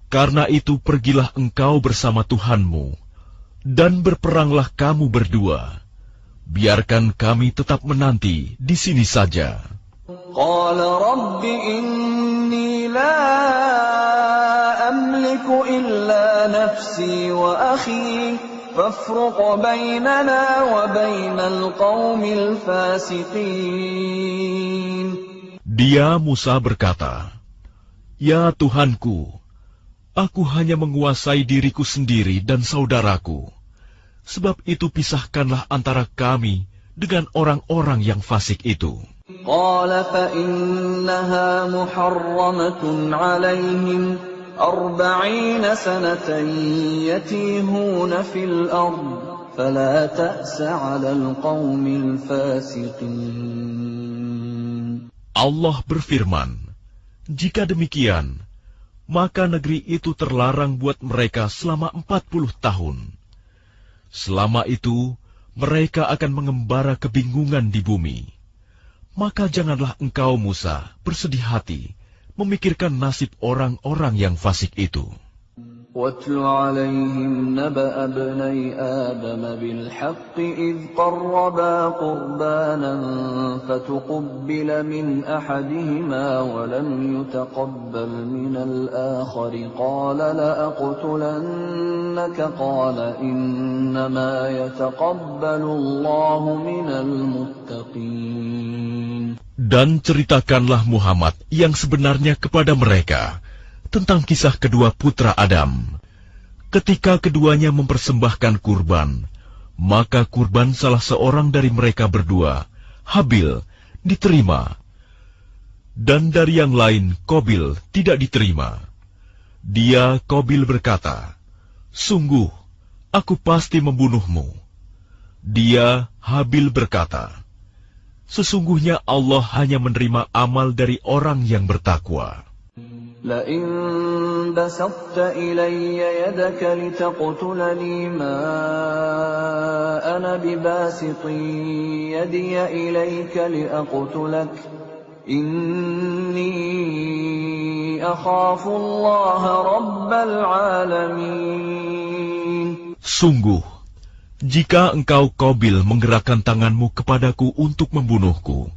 Karena itu pergilah engkau bersama Tuhanmu, dan berperanglah kamu berdua. Biarkan kami tetap menanti di sini saja." قال رب إني لا أملك إلا نفسي وأخي فافرق بيننا وبين القوم الفاسقين. Dia Musa berkata, "Ya Tuhanku, aku hanya menguasai diriku sendiri dan saudaraku. Sebab itu pisahkanlah antara kami dengan orang-orang yang fasik itu." قال فإنها محرمة عليهم 40 سنة يتيهون في الأرض فلا تأس على القوم الفاسقين. Allah berfirman, "Jika demikian, maka negeri itu terlarang buat mereka selama 40 tahun. Selama itu, mereka akan mengembara kebingungan di bumi. Maka janganlah engkau, Musa, bersedih hati memikirkan nasib orang-orang yang fasik itu." وَاتْلُ عَلَيْهِمْ نَبَأَ ابْنَيْ آدَمَ بِالْحَقِّ إِذْ قَرَّبَا قُرْبَانًا فَتُقُبِّلَ مِنْ أَحَدِهِمَا وَلَمْ يُتَقَبَّلْ مِنَ الْآخَرِ قَالَ لَأَقْتُلَنَّكَ قَالَ إِنَّمَا يَتَقَبَّلُ اللَّهُ مِنَ الْمُتَّقِينَ. Dan ceritakanlah Muhammad yang sebenarnya kepada mereka tentang kisah kedua putra Adam. Ketika keduanya mempersembahkan kurban, maka kurban salah seorang dari mereka berdua, Habil, diterima. Dan dari yang lain, Qabil, tidak diterima. Dia, Qabil, berkata, "Sungguh, aku pasti membunuhmu." Dia, Habil, berkata, "Sesungguhnya Allah hanya menerima amal dari orang yang bertakwa." لئن بسطت إلي يدك لتقتلني ما أنا بباسط يدي إليك لأقتلك إني أخاف الله رب العالمين. Sungguh, jika engkau Qabil menggerakkan tanganmu kepadaku untuk membunuhku,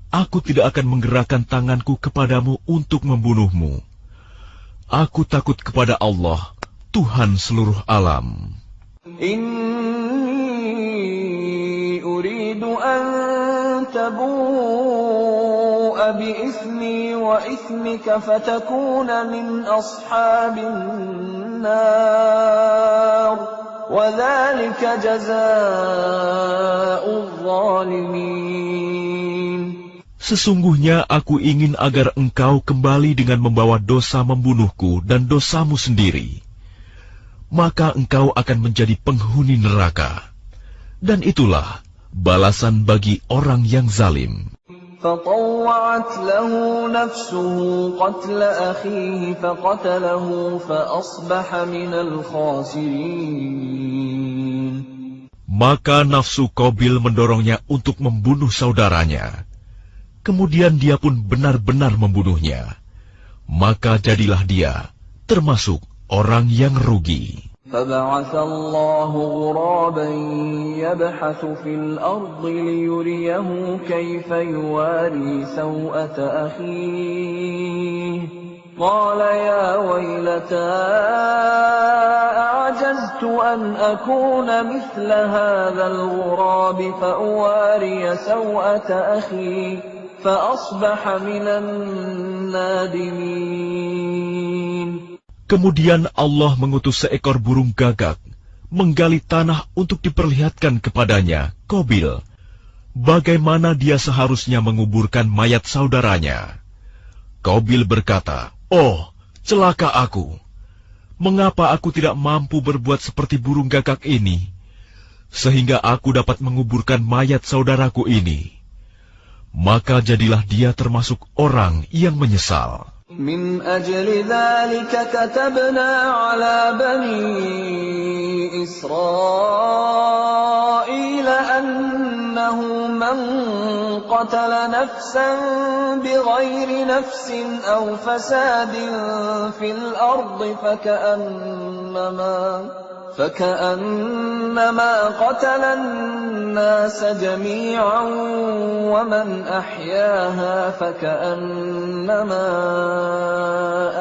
aku tidak akan menggerakkan tanganku kepadamu untuk membunuhmu. Aku takut kepada Allah, Tuhan seluruh alam. Inni uridu an tabu'a bi ithmi wa ithmika fatakuna min ashabin nar wa dhalika jazaa'uz zalimin. Sesungguhnya aku ingin agar engkau kembali dengan membawa dosa membunuhku dan dosamu sendiri. Maka engkau akan menjadi penghuni neraka. Dan itulah balasan bagi orang yang zalim. فطوعت له نفسه قتل أخيه فقتله فأصبح من الخاسرين. Maka nafsu Qabil mendorongnya untuk membunuh saudaranya. Kemudian dia pun benar-benar membunuhnya. Maka jadilah dia termasuk orang yang rugi. فبعث الله غرابا يبحث في الأرض ليريه كيف يواري سوءة أخيه قال يا ويلتى أعجزت أن أكون مثل هذا الغراب فأواري سوءة أخي فأصبح من النادمين. Kemudian Allah mengutus seekor burung gagak, menggali tanah untuk diperlihatkan kepadanya, Qabil, bagaimana dia seharusnya menguburkan mayat saudaranya. Qabil berkata, "Oh, celaka aku! Mengapa aku tidak mampu berbuat seperti burung gagak ini, sehingga aku dapat menguburkan mayat saudaraku ini?" Maka jadilah dia termasuk orang yang menyesal. من أجل ذلك كتبنا على بني إسرائيل أنه من قتل نفسا بغير نفس أو فساد في الأرض فكأنما قتل الناس جميعا ومن أحياها فكأنما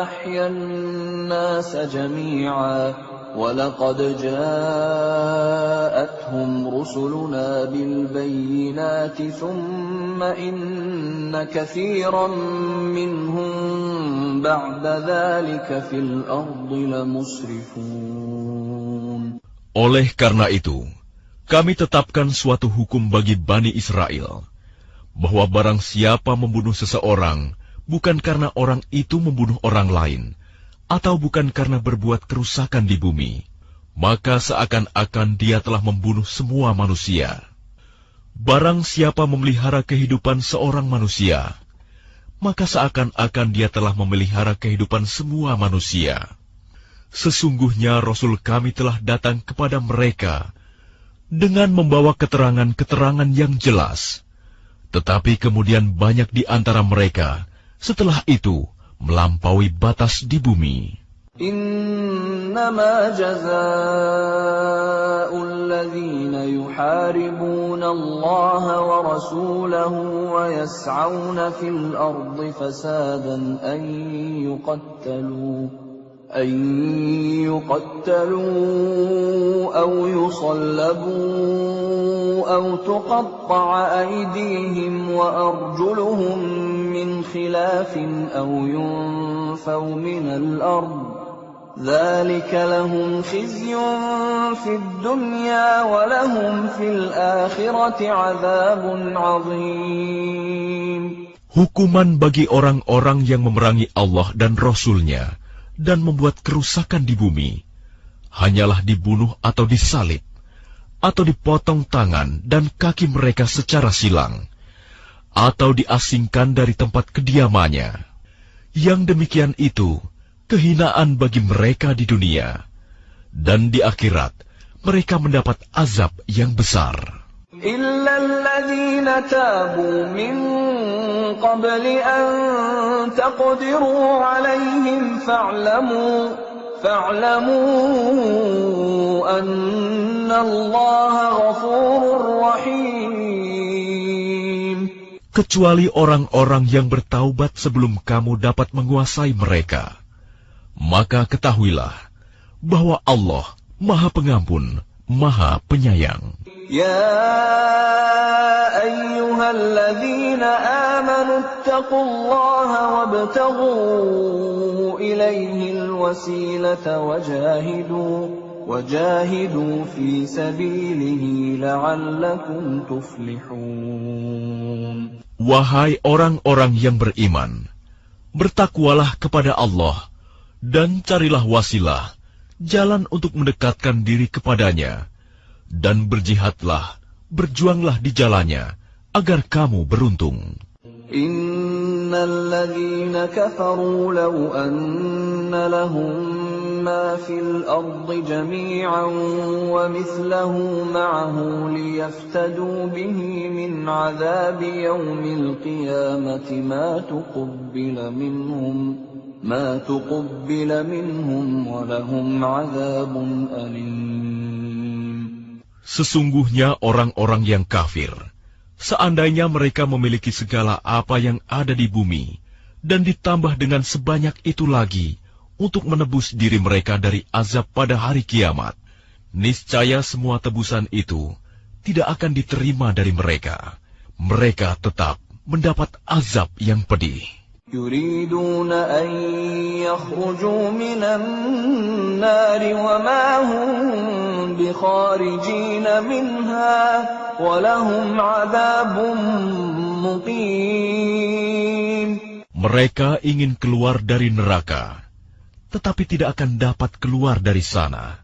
أحيا الناس جميعا ولقد جاءتهم رسلنا بالبينات ثم إن كثيرا منهم بعد ذلك في الأرض لمسرفون. Oleh karena itu, kami tetapkan suatu hukum bagi Bani Israel, bahwa barang siapa membunuh seseorang, bukan karena orang itu membunuh orang lain, atau bukan karena berbuat kerusakan di bumi, maka seakan-akan dia telah membunuh semua manusia. Barang siapa memelihara kehidupan seorang manusia, maka seakan-akan dia telah memelihara kehidupan semua manusia. Sesungguhnya Rasul kami telah datang kepada mereka dengan membawa keterangan-keterangan yang jelas. Tetapi kemudian banyak di antara mereka setelah itu melampaui batas di bumi. Innama jazaa'ul ladzina yuharibuna Allah wa rasulahu wa yas'auna fil ardi fasadan an yuqattalu aw yusallabu aw tuqatta'a aydihim wa arjuluhum min khilafin aw yunfaw min al-ard. ذلك لهم خزي في الدنيا ولهم في الآخرة عذاب عظيم. Hukuman bagi orang-orang yang memerangi Allah dan Rasul-Nya dan membuat kerusakan di bumi, hanyalah dibunuh atau disalib, atau dipotong tangan dan kaki mereka secara silang, atau diasingkan dari tempat kediamannya. Yang demikian itu kehinaan bagi mereka di dunia, dan di akhirat mereka mendapat azab yang besar. إِلَّا الَّذِينَ تَابُوا مِن قَبْلِ أَن تَقْدِرُوا عَلَيْهِمْ فَاعْلَمُوا أَنَّ اللَّهَ غَفُورٌ رَّحِيمٌ. Kecuali orang-orang yang bertaubat sebelum kamu dapat menguasai mereka. Maka ketahuilah bahwa Allah Maha Pengampun, Maha Penyayang. Ya ayyuhalladzina amanu ittaqullaha wabtaghu ilaihil wasilata wajahidu fi sabilihi la'allakum tuflihun. Wahai orang-orang yang beriman, bertakwalah kepada Allah dan carilah wasilah, jalan untuk mendekatkan diri kepadanya, dan berjihadlah, berjuanglah di jalannya, agar kamu beruntung. Innal ladzina kafaru law anna lahum ma fil ardi jami'an wa mithluhu ma'ahu liyaftadu bihi min 'adzabi yaumil qiyamati ma tuqabbala minhum wa lahum 'adzabun alim. Sesungguhnya orang-orang yang kafir, seandainya mereka memiliki segala apa yang ada di bumi, dan ditambah dengan sebanyak itu lagi, untuk menebus diri mereka dari azab pada hari kiamat, niscaya semua tebusan itu tidak akan diterima dari mereka. Mereka tetap mendapat azab yang pedih. Yuriduna an yakhruju minan nari wa ma hum bikharijina minha wa lahum 'adzabun muqim. Mereka ingin keluar dari neraka, tetapi tidak akan dapat keluar dari sana,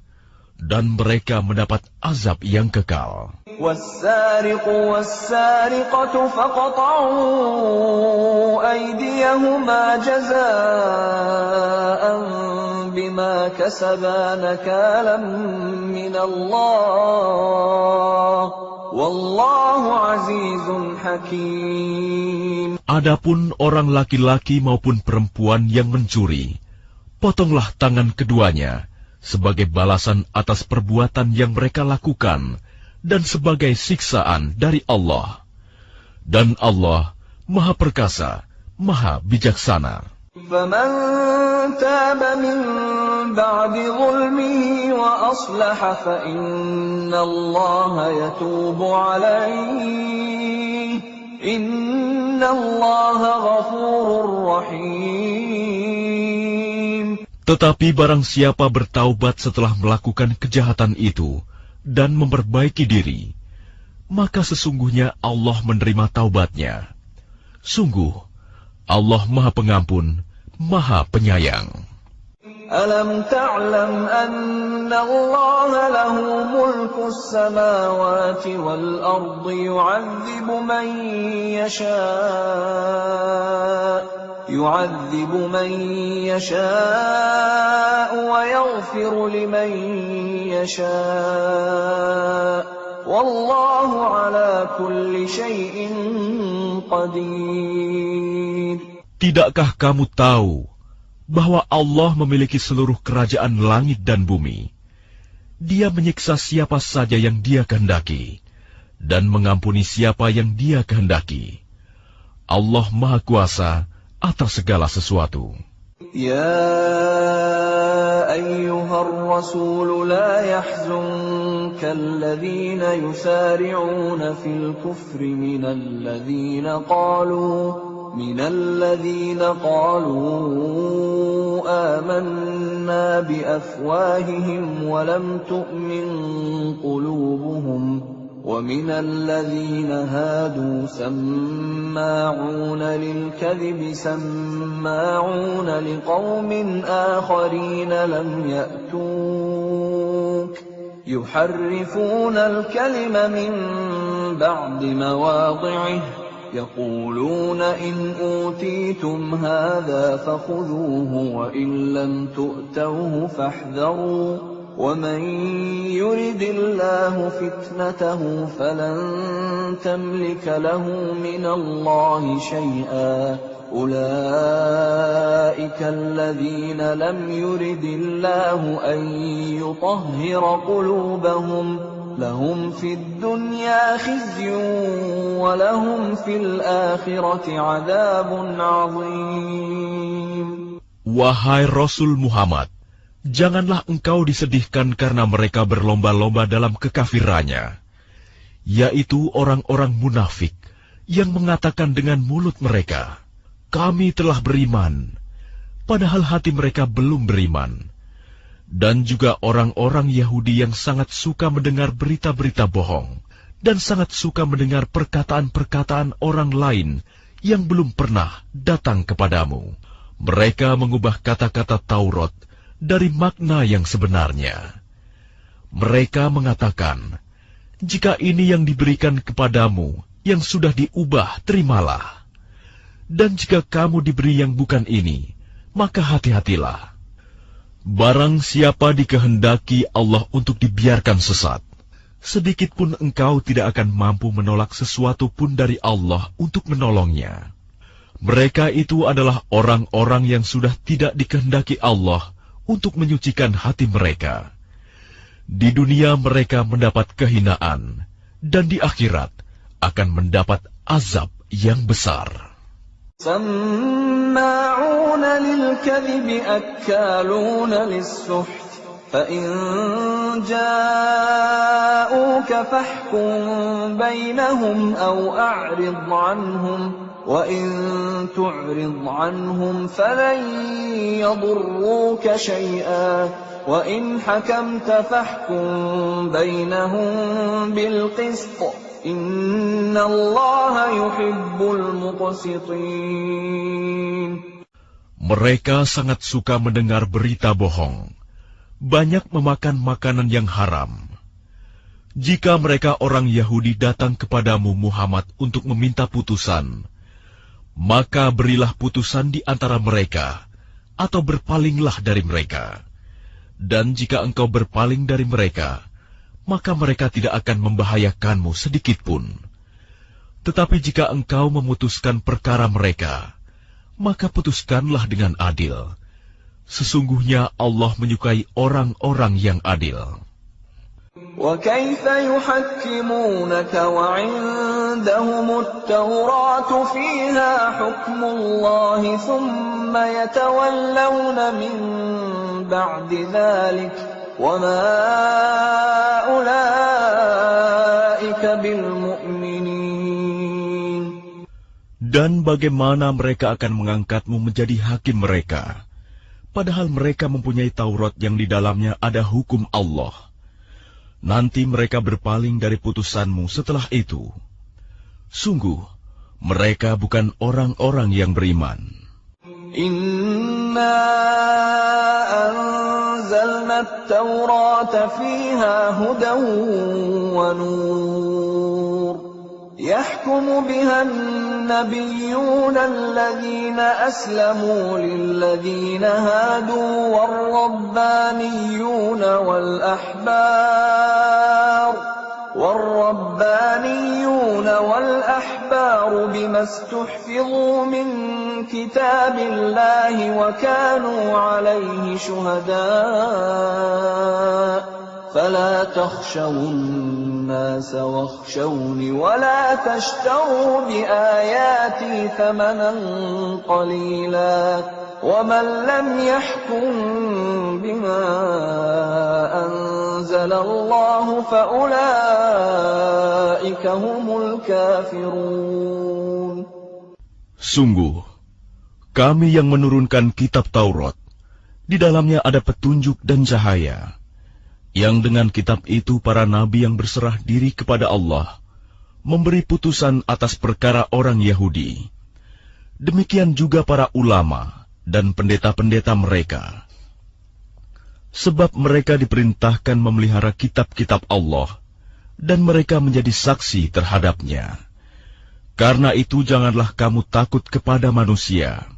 dan mereka mendapat azab yang kekal. وَالسَّارِقُ وَالسَّارِقَةُ فَقَطَعُوا أَيْدِيَهُمَا جَزَاءً بِمَا كَسَبَا نَكَالًا مِّنَ اللَّهِ وَاللَّهُ عَزِيزٌ حَكِيمٌ. Adapun orang laki-laki maupun perempuan yang mencuri, potonglah tangan keduanya sebagai balasan atas perbuatan yang mereka lakukan dan sebagai siksaan dari Allah. Dan Allah Maha Perkasa, Maha Bijaksana. فَمَن تَابَ مِن بَعْدِ ظُلْمِهِ وَأَصْلَحَ فَإِنَّ اللَّهَ يَتُوبُ عَلَيْهِ إِنَّ اللَّهَ غَفُورٌ رَّحِيمٌ. Tetapi barang siapa bertaubat setelah melakukan kejahatan itu dan memperbaiki diri, maka sesungguhnya Allah menerima taubatnya. Sungguh, Allah Maha Pengampun, Maha Penyayang. Alam ta'lam anna Allah lahu mulku as-samawati wal ardi yu'adzibu man yasha' wa yaghfiru liman yasha'. Wallahu ala kulli syai'in qadir. Tidakkah kamu tahu bahwa Allah memiliki seluruh kerajaan langit dan bumi? Dia menyiksa siapa saja yang Dia kehendaki, dan mengampuni siapa yang Dia kehendaki. Allah Maha Kuasa atas segala sesuatu. Ya ayyuhar rasul la yahzunka alladhina yusari'una fil kufri minal ladhina qalu amanna bi afwahihim wa lam tu'min qulubuhum وَمِنَ الَّذِينَ هَادُوا سَمَّاعُونَ لِلْكَذِبِ سَمَّاعُونَ لِقَوْمٍ آخَرِينَ لَمْ يَأْتُوكَ يُحَرِّفُونَ الْكَلِمَ مِنْ بَعْدِ مَوَاضِعِهِ يَقُولُونَ إِنْ أُوتِيتُمْ هَذَا فَخُذُوهُ وَإِنْ لَمْ تُؤْتَوْهُ فَاحْذَرُوا وَمَنْ يُرِدِ اللَّهُ فِتْنَتَهُ فَلَنْ تَمْلِكَ لَهُ مِنَ اللَّهِ شَيْئًا أُولَئِكَ الَّذِينَ لَمْ يُرِدِ اللَّهُ أَنْ يُطَهِّرَ قُلُوبَهُمْ لَهُمْ فِي الدُّنْيَا خِزْيٌ وَلَهُمْ فِي الْآخِرَةِ عَذَابٌ عَظِيمٌ. Wahai Rasul Muhammad, Janganlah engkau disedihkan karena mereka berlomba-lomba dalam kekafirannya, yaitu orang-orang munafik yang mengatakan dengan mulut mereka, "Kami telah beriman," padahal hati mereka belum beriman. Dan juga orang-orang Yahudi yang sangat suka mendengar berita-berita bohong dan sangat suka mendengar perkataan-perkataan orang lain yang belum pernah datang kepadamu. Mereka mengubah kata-kata Taurat dari makna yang sebenarnya. Mereka mengatakan, "Jika ini yang diberikan kepadamu, yang sudah diubah, terimalah. Dan jika kamu diberi yang bukan ini, maka hati-hatilah. Barang siapa dikehendaki Allah untuk dibiarkan sesat, sedikit pun engkau tidak akan mampu menolak sesuatu pun dari Allah untuk menolongnya." Mereka itu adalah orang-orang yang sudah tidak dikehendaki Allah untuk menyucikan hati mereka. Di dunia mereka mendapat kehinaan, dan di akhirat akan mendapat azab yang besar. سماعون للكذب أكالون للسحت فإن جاءوك فاحكم بينهم أو أعرض عنهم وإن تعرض عنهم فلن يضروك شيئا وإن حكمت فاحكم بينهم بالقسط إن الله يحب المقسطين. Mereka sangat suka mendengar berita bohong, banyak memakan makanan yang haram. Jika mereka orang Yahudi datang kepadamu Muhammad untuk meminta putusan, maka berilah putusan di antara mereka, atau berpalinglah dari mereka. Dan jika engkau berpaling dari mereka, maka mereka tidak akan membahayakanmu sedikitpun. Tetapi jika engkau memutuskan perkara mereka, maka putuskanlah dengan adil. Sesungguhnya Allah menyukai orang-orang yang adil. وَكَيْفَ يُحَكِّمُونَكَ وَعِندَهُمُ التَّوْرَاةُ فِيهَا حُكْمُ اللَّهِ ثُمَّ يَتَوَلَّوْنَ مِن بَعْدِ ذَلِكَ وَمَا أُولَئِكَ بِالْمُؤْمِنِينَ. Dan bagaimana mereka akan mengangkatmu menjadi hakim mereka, padahal mereka mempunyai Taurat yang di dalamnya ada hukum Allah. Nanti mereka berpaling dari putusanmu setelah itu. Sungguh, mereka bukan orang-orang yang beriman. Inna anzalna at-taurata fiha hudan wa nur. يحكم بها النبيون الذين أسلموا للذين هادوا والربانيون والأحبار بما استحفظوا من كتاب الله وكانوا عليه شهداء فلا تخشوا الناس واخشوني ولا تشتروا بآياتي ثمنا قليلا ومن لم يحكم بما أنزل الله فأولئك هم الكافرون. Sungguh, kami yang menurunkan kitab Taurat, di dalamnya ada petunjuk dan cahaya, yang dengan kitab itu para nabi yang berserah diri kepada Allah memberi putusan atas perkara orang Yahudi. Demikian juga para ulama dan pendeta-pendeta mereka. Sebab mereka diperintahkan memelihara kitab-kitab Allah, dan mereka menjadi saksi terhadapnya. Karena itu janganlah kamu takut kepada manusia,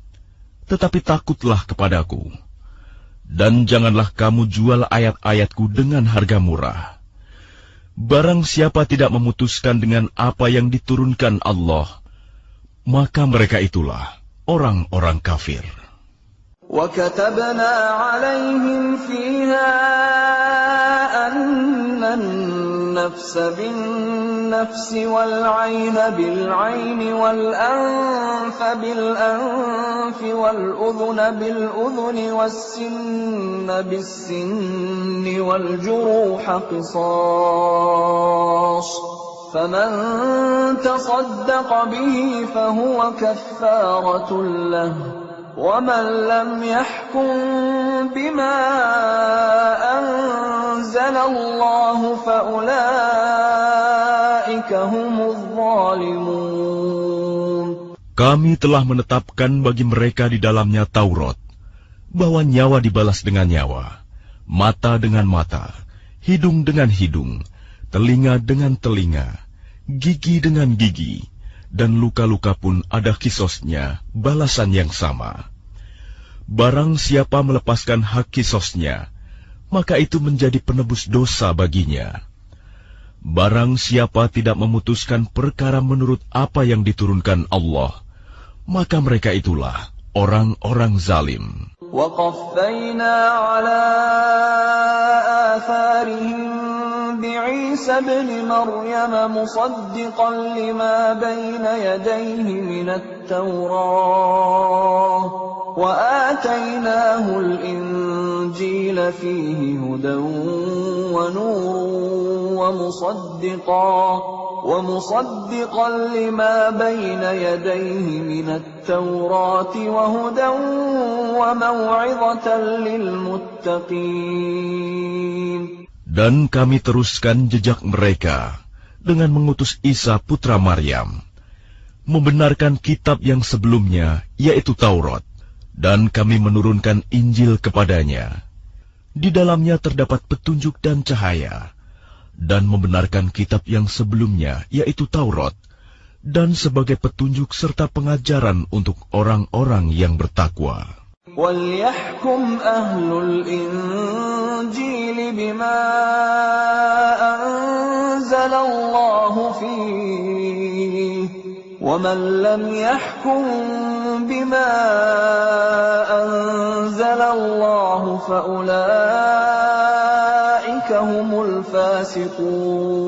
tetapi takutlah kepadaku. Dan janganlah kamu jual ayat-ayatku dengan harga murah. Barang siapa tidak memutuskan dengan apa yang diturunkan Allah, maka mereka itulah orang-orang kafir. وَكَتَبْنَا عَلَيْهِمْ فِيهَا أَنَّ النَّفْسَ بِالنَّفْسِ بالنفس والعين بالعين والأنف بالأنف والأذن بالأذن والسن بالسن والجروح قصاص فمن تصدق به فهو كفارة له ومن لم يحكم بما أنزل الله فأولئك هم الظالمون. Kami telah menetapkan bagi mereka di dalamnya Taurat, bahwa nyawa dibalas dengan nyawa, mata dengan mata, hidung dengan hidung, telinga dengan telinga, gigi dengan gigi, dan luka-luka pun ada qisosnya, balasan yang sama. Barang siapa melepaskan hak qisosnya, maka itu menjadi penebus dosa baginya. Barang siapa tidak memutuskan perkara menurut apa yang diturunkan Allah, maka mereka itulah orang-orang zalim. وَقَفَّيْنَا عَلَى آثَارِهِمْ بِعِيسَى ابْنِ مَرْيَمَ مُصَدِّقًا لِمَا بَيْنَ يَدَيْهِ مِنَ التَّوْرَاةِ وَآتَيْنَاهُ الْإِنْجِيلَ فِيهِ هُدًى وَنُورٌ ومصدقا لما بين يديه من التوراة وهدى وموعظة للمتقين. Dan kami teruskan jejak mereka dengan mengutus Isa putra Maryam, membenarkan kitab yang sebelumnya, yaitu Taurat, dan kami menurunkan Injil kepadanya. Di dalamnya terdapat petunjuk dan cahaya, dan membenarkan kitab yang sebelumnya, yaitu Taurat, dan sebagai petunjuk serta pengajaran untuk orang-orang yang bertakwa. وَلْيَحْكُمْ أَهْلُ الْإِنْجِيلِ بِمَا أَنزَلَ اللَّهُ فِيهِ وَمَنْ لَمْ يَحْكُمْ بِمَا أَنزَلَ اللَّهُ فَأُولَئِكَ هُمُ الْفَاسِقُونَ.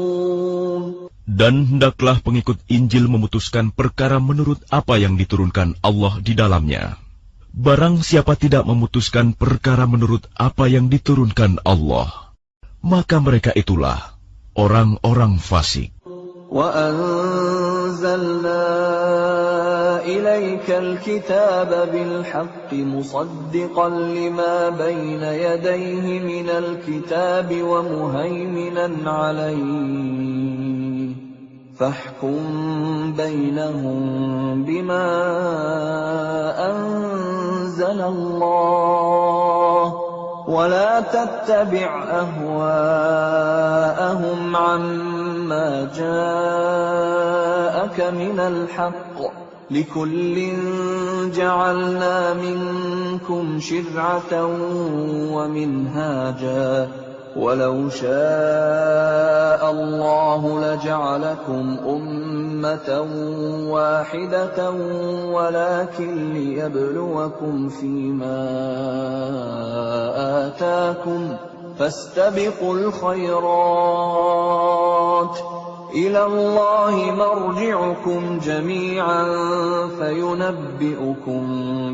Dan hendaklah pengikut Injil memutuskan perkara menurut apa yang diturunkan Allah di dalamnya. Barang siapa tidak memutuskan perkara menurut apa yang diturunkan Allah, maka mereka itulah orang-orang fasik. وَأَنزَلْنَا إِلَيْكَ الْكِتَابَ بِالْحَقِّ مُصَدِّقًا لِمَا بَيْنَ يَدَيْهِ مِنَ الْكِتَابِ وَمُهَيْمِنًا عَلَيْهِ فَاحْكُم بَيْنَهُم بِمَا أَنزَلَ اللَّهُ وَلَا تَتَّبِعْ أَهْوَاءَهُمْ عَمَّا جَاءَكَ مِنَ الْحَقِّ لِكُلٍّ جَعَلْنَا مِنكُمْ شِرْعَةً وَمِنْهَاجًا وَلَوْ شَاءَ اللَّهُ لَجَعَلَكُمْ أُمَّةً وَاحِدَةً وَلَكِنْ لِيَبْلُوَكُمْ فِيمَا آتَاكُمْ فَاسْتَبِقُوا الْخَيْرَاتِ إِلَى اللَّهِ مَرْجِعُكُمْ جَمِيعًا فَيُنَبِّئُكُم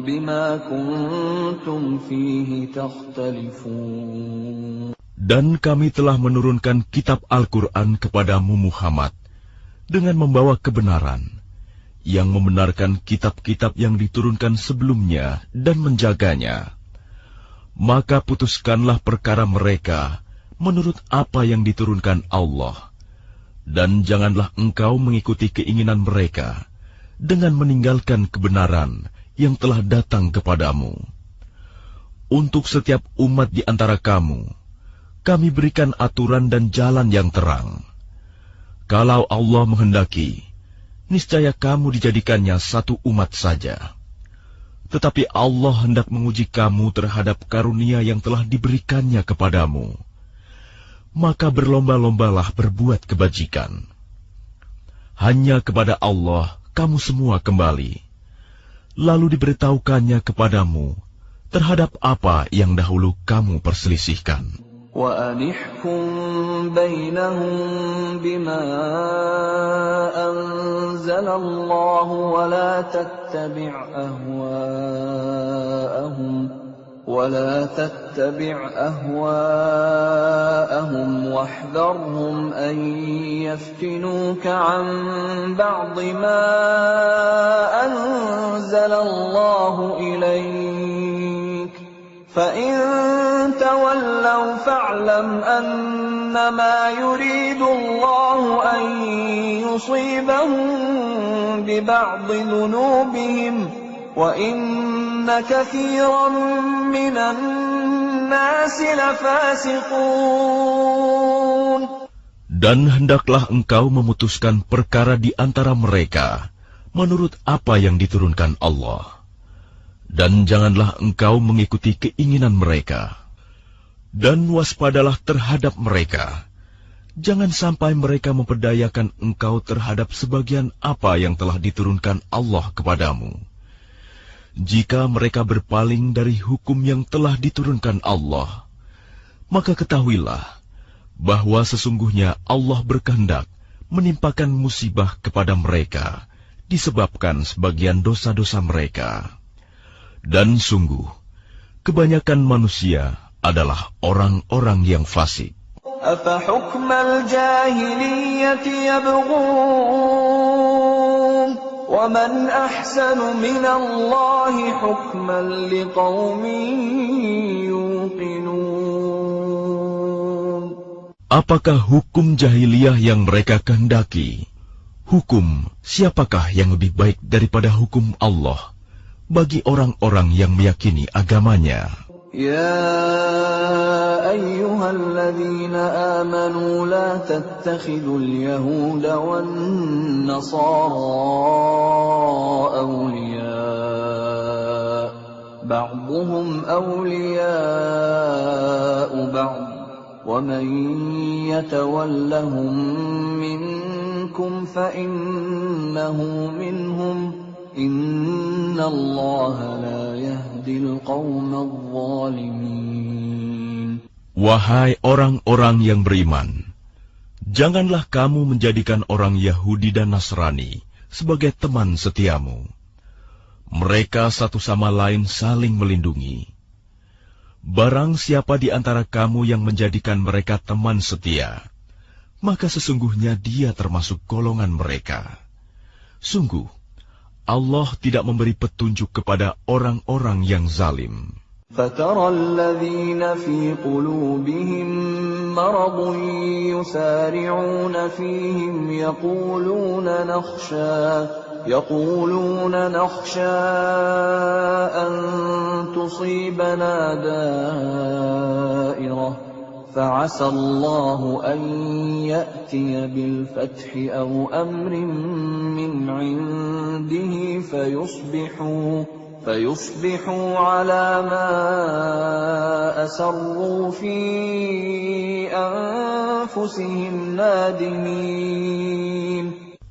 بِمَا كُنتُمْ فِيهِ تَخْتَلِفُونَ. Dan kami telah menurunkan kitab Al-Quran kepadamu Muhammad dengan membawa kebenaran, yang membenarkan kitab-kitab yang diturunkan sebelumnya dan menjaganya. Maka putuskanlah perkara mereka menurut apa yang diturunkan Allah, dan janganlah engkau mengikuti keinginan mereka dengan meninggalkan kebenaran yang telah datang kepadamu. Untuk setiap umat di antara kamu, kami berikan aturan dan jalan yang terang. Kalau Allah menghendaki, niscaya kamu dijadikannya satu umat saja. Tetapi Allah hendak menguji kamu terhadap karunia yang telah diberikannya kepadamu. Maka berlomba-lombalah berbuat kebajikan. Hanya kepada Allah kamu semua kembali. Lalu diberitahukannya kepadamu terhadap apa yang dahulu kamu perselisihkan. وأنحكم بينهم بما أنزل الله ولا تتبع أهواءهم واحذرهم أن يفتنوك عن بعض ما أنزل الله إليك فإن تولوا فاعلم أنما يريد الله أن يصيبهم ببعض ذنوبهم وَإِنَّ كَثِيرًا مِنَ النَّاسِ لَفَاسِقُونَ. Dan hendaklah engkau memutuskan perkara di antara mereka menurut apa yang diturunkan Allah. Dan janganlah engkau mengikuti keinginan mereka. Dan waspadalah terhadap mereka. Jangan sampai mereka memperdayakan engkau terhadap sebagian apa yang telah diturunkan Allah kepadamu. Jika mereka berpaling dari hukum yang telah diturunkan Allah, maka ketahuilah bahwa sesungguhnya Allah berkehendak menimpakan musibah kepada mereka disebabkan sebagian dosa-dosa mereka. Dan sungguh, kebanyakan manusia adalah orang-orang yang fasik. أَفَحُكْمَ الْجَاهِلِيَّةِ يَبْغُونَ وَمَنْ أَحْسَنُ مِنَ اللَّهِ حُكْمًا لِقَوْمٍ يُوقِنُونَ. Apakah hukum jahiliyah yang mereka kehendaki? Hukum siapakah yang lebih baik daripada hukum Allah bagi orang-orang yang meyakini agamanya? يا أيها الذين آمنوا لا تتخذوا اليهود والنصارى أولياء بعضهم أولياء بعض ومن يتولهم منكم فإنه منهم إن الله لا يهدي القوم الظالمين. Wahai orang-orang yang beriman, janganlah kamu menjadikan orang Yahudi dan Nasrani sebagai teman setiamu. Mereka satu sama lain saling melindungi. Barang siapa di antara kamu yang menjadikan mereka teman setia, maka sesungguhnya dia termasuk golongan mereka. Sungguh, Allah tidak memberi petunjuk kepada orang-orang yang zalim. فَتَرَى الَّذِينَ فِي قُلُوبِهِم مَّرَضٌ يُسَارِعُونَ فِيهِمْ يَقُولُونَ نَخْشَىٰ أَن تُصِيبَنَا دَائِرَةٌ فَعَسَى اللَّهُ أَن يَأْتِيَ بِالْفَتْحِ أَوْ أَمْرٍ مِّنْ عِندِهِ فيصبحوا على ما أسروا في أنفسهم نادمين.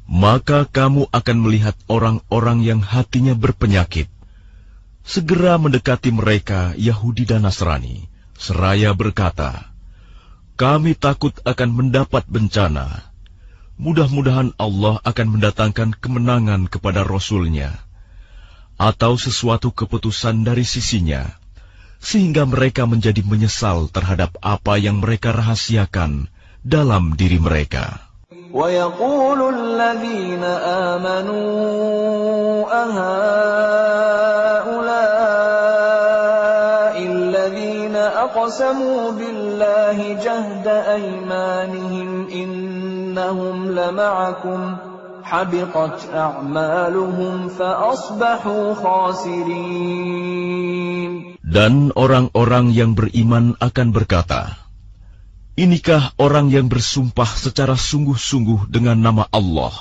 Maka kamu akan melihat orang-orang yang hatinya berpenyakit segera mendekati mereka Yahudi dan Nasrani, seraya berkata, kami takut akan mendapat bencana. Mudah-mudahan Allah akan mendatangkan kemenangan kepada Rasul-Nya, atau sesuatu keputusan dari sisinya, sehingga mereka menjadi menyesal terhadap apa yang mereka rahasiakan dalam diri mereka. وَيَقُولُ الَّذِينَ آمَنُوا أَهَؤُلَاءِ الَّذِينَ أَقْسَمُوا بِاللَّهِ جَهْدَ أَيْمَانِهِمْ إِنَّهُمْ لَمَعَكُمْ حَبِطَتْ أَعْمَالُهُمْ فَأَصْبَحُوا خَاسِرِينَ. Dan orang-orang yang beriman akan berkata, inikah orang yang bersumpah secara sungguh-sungguh dengan nama Allah,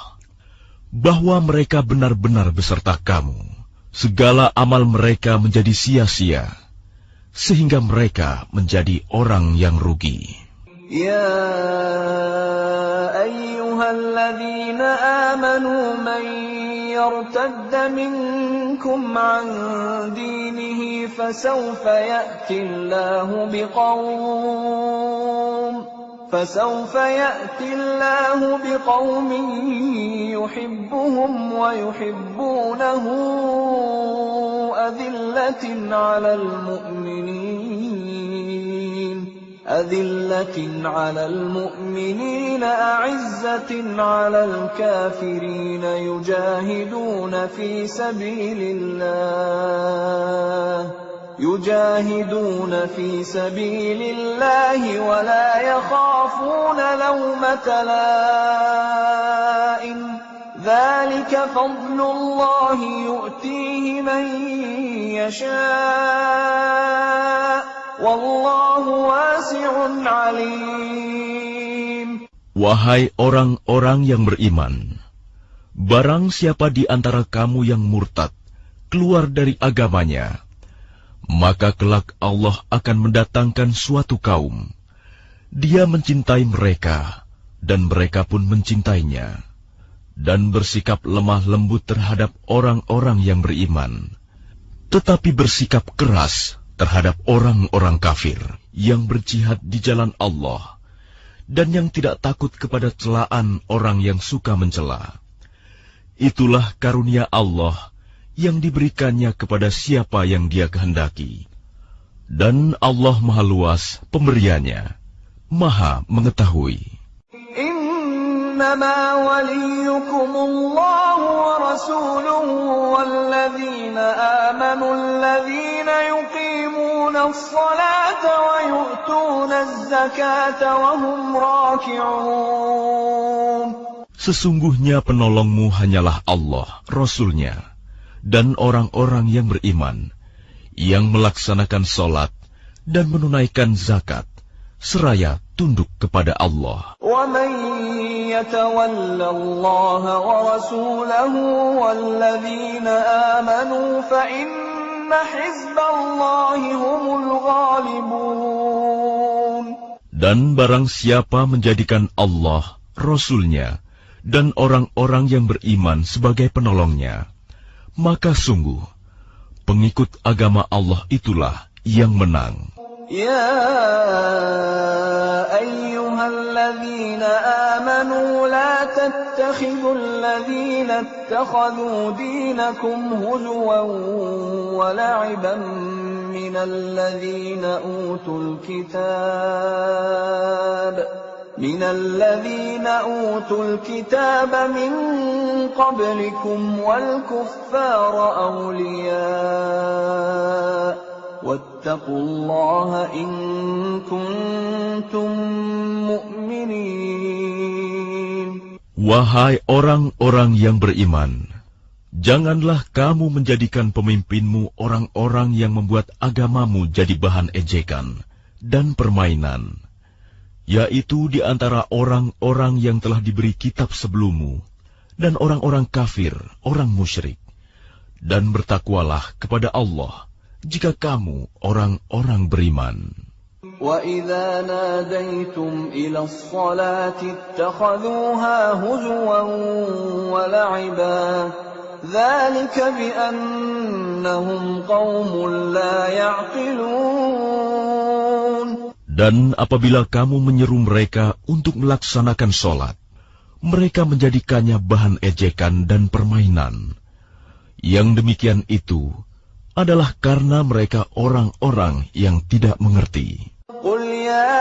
bahwa mereka benar-benar beserta kamu. Segala amal mereka menjadi sia-sia, sehingga mereka menjadi orang yang rugi. يا أيها الذين آمنوا من يرتد منكم عن دينه فسوف يأتي الله بقوم يحبهم ويحبونه أذلة على المؤمنين أعزة على الكافرين يجاهدون في سبيل الله ولا يخافون لومة لائم ذلك فضل الله يؤتيه من يشاء والله واسع عليم. Wahai orang-orang yang beriman, barang siapa di antara kamu yang murtad keluar dari agamanya, maka kelak Allah akan mendatangkan suatu kaum. Dia mencintai mereka, dan mereka pun mencintainya, dan bersikap lemah lembut terhadap orang-orang yang beriman, tetapi bersikap keras terhadap orang-orang kafir yang berjihad di jalan Allah, dan yang tidak takut kepada celaan orang yang suka mencela. Itulah karunia Allah yang diberikannya kepada siapa yang Dia kehendaki. Dan Allah Maha Luas pemberiannya, Maha mengetahui. Innama waliyukumullahu wa rasuluhu walladzina amanu alladzina yuqimuna as-salata wa yu'tuna az-zakata wa hum raki'un. Sesungguhnya penolongmu hanyalah Allah, Rasul-Nya, dan orang-orang yang beriman, yang melaksanakan sholat dan menunaikan zakat, seraya tunduk kepada Allah. وَمَن يَتَوَلَّ اللَّهَ وَرَسُولَهُ وَالَّذِينَ آمَنُوا فَإِنَّ حِزْبَ اللَّهِ هُمُ الْغَالِبُونَ. Dan barang siapa menjadikan Allah, Rasul-Nya, dan orang-orang yang beriman sebagai penolongnya, maka sungguh pengikut agama Allah itulah yang menang. Ya ayyuhalladzina amanu la tattakhidul ladzina ittakhadhu dinakum huzwan wa la'iban minal ladzina utul kitab min qablikum wal kuffara awliya wattaqullaha in kuntum mu'minin. Wahai orang-orang yang beriman, janganlah kamu menjadikan pemimpinmu orang-orang yang membuat agamamu jadi bahan ejekan dan permainan, yaitu di antara orang-orang yang telah diberi kitab sebelummu dan orang-orang kafir, orang musyrik. Dan bertakwalah kepada Allah jika kamu orang-orang beriman. وَإِذَا نَادَيْتُمْ إِلَى الصَّلَاةِ اتَّخَذُوهَا هُزُوًا وَلَعِبًا ذَلِكَ بِأَنَّهُمْ قَوْمٌ لَا يَعْقِلُونَ. Dan apabila kamu menyeru mereka untuk melaksanakan sholat, mereka menjadikannya bahan ejekan dan permainan. Yang demikian itu adalah karena mereka orang-orang yang tidak mengerti. Qul ya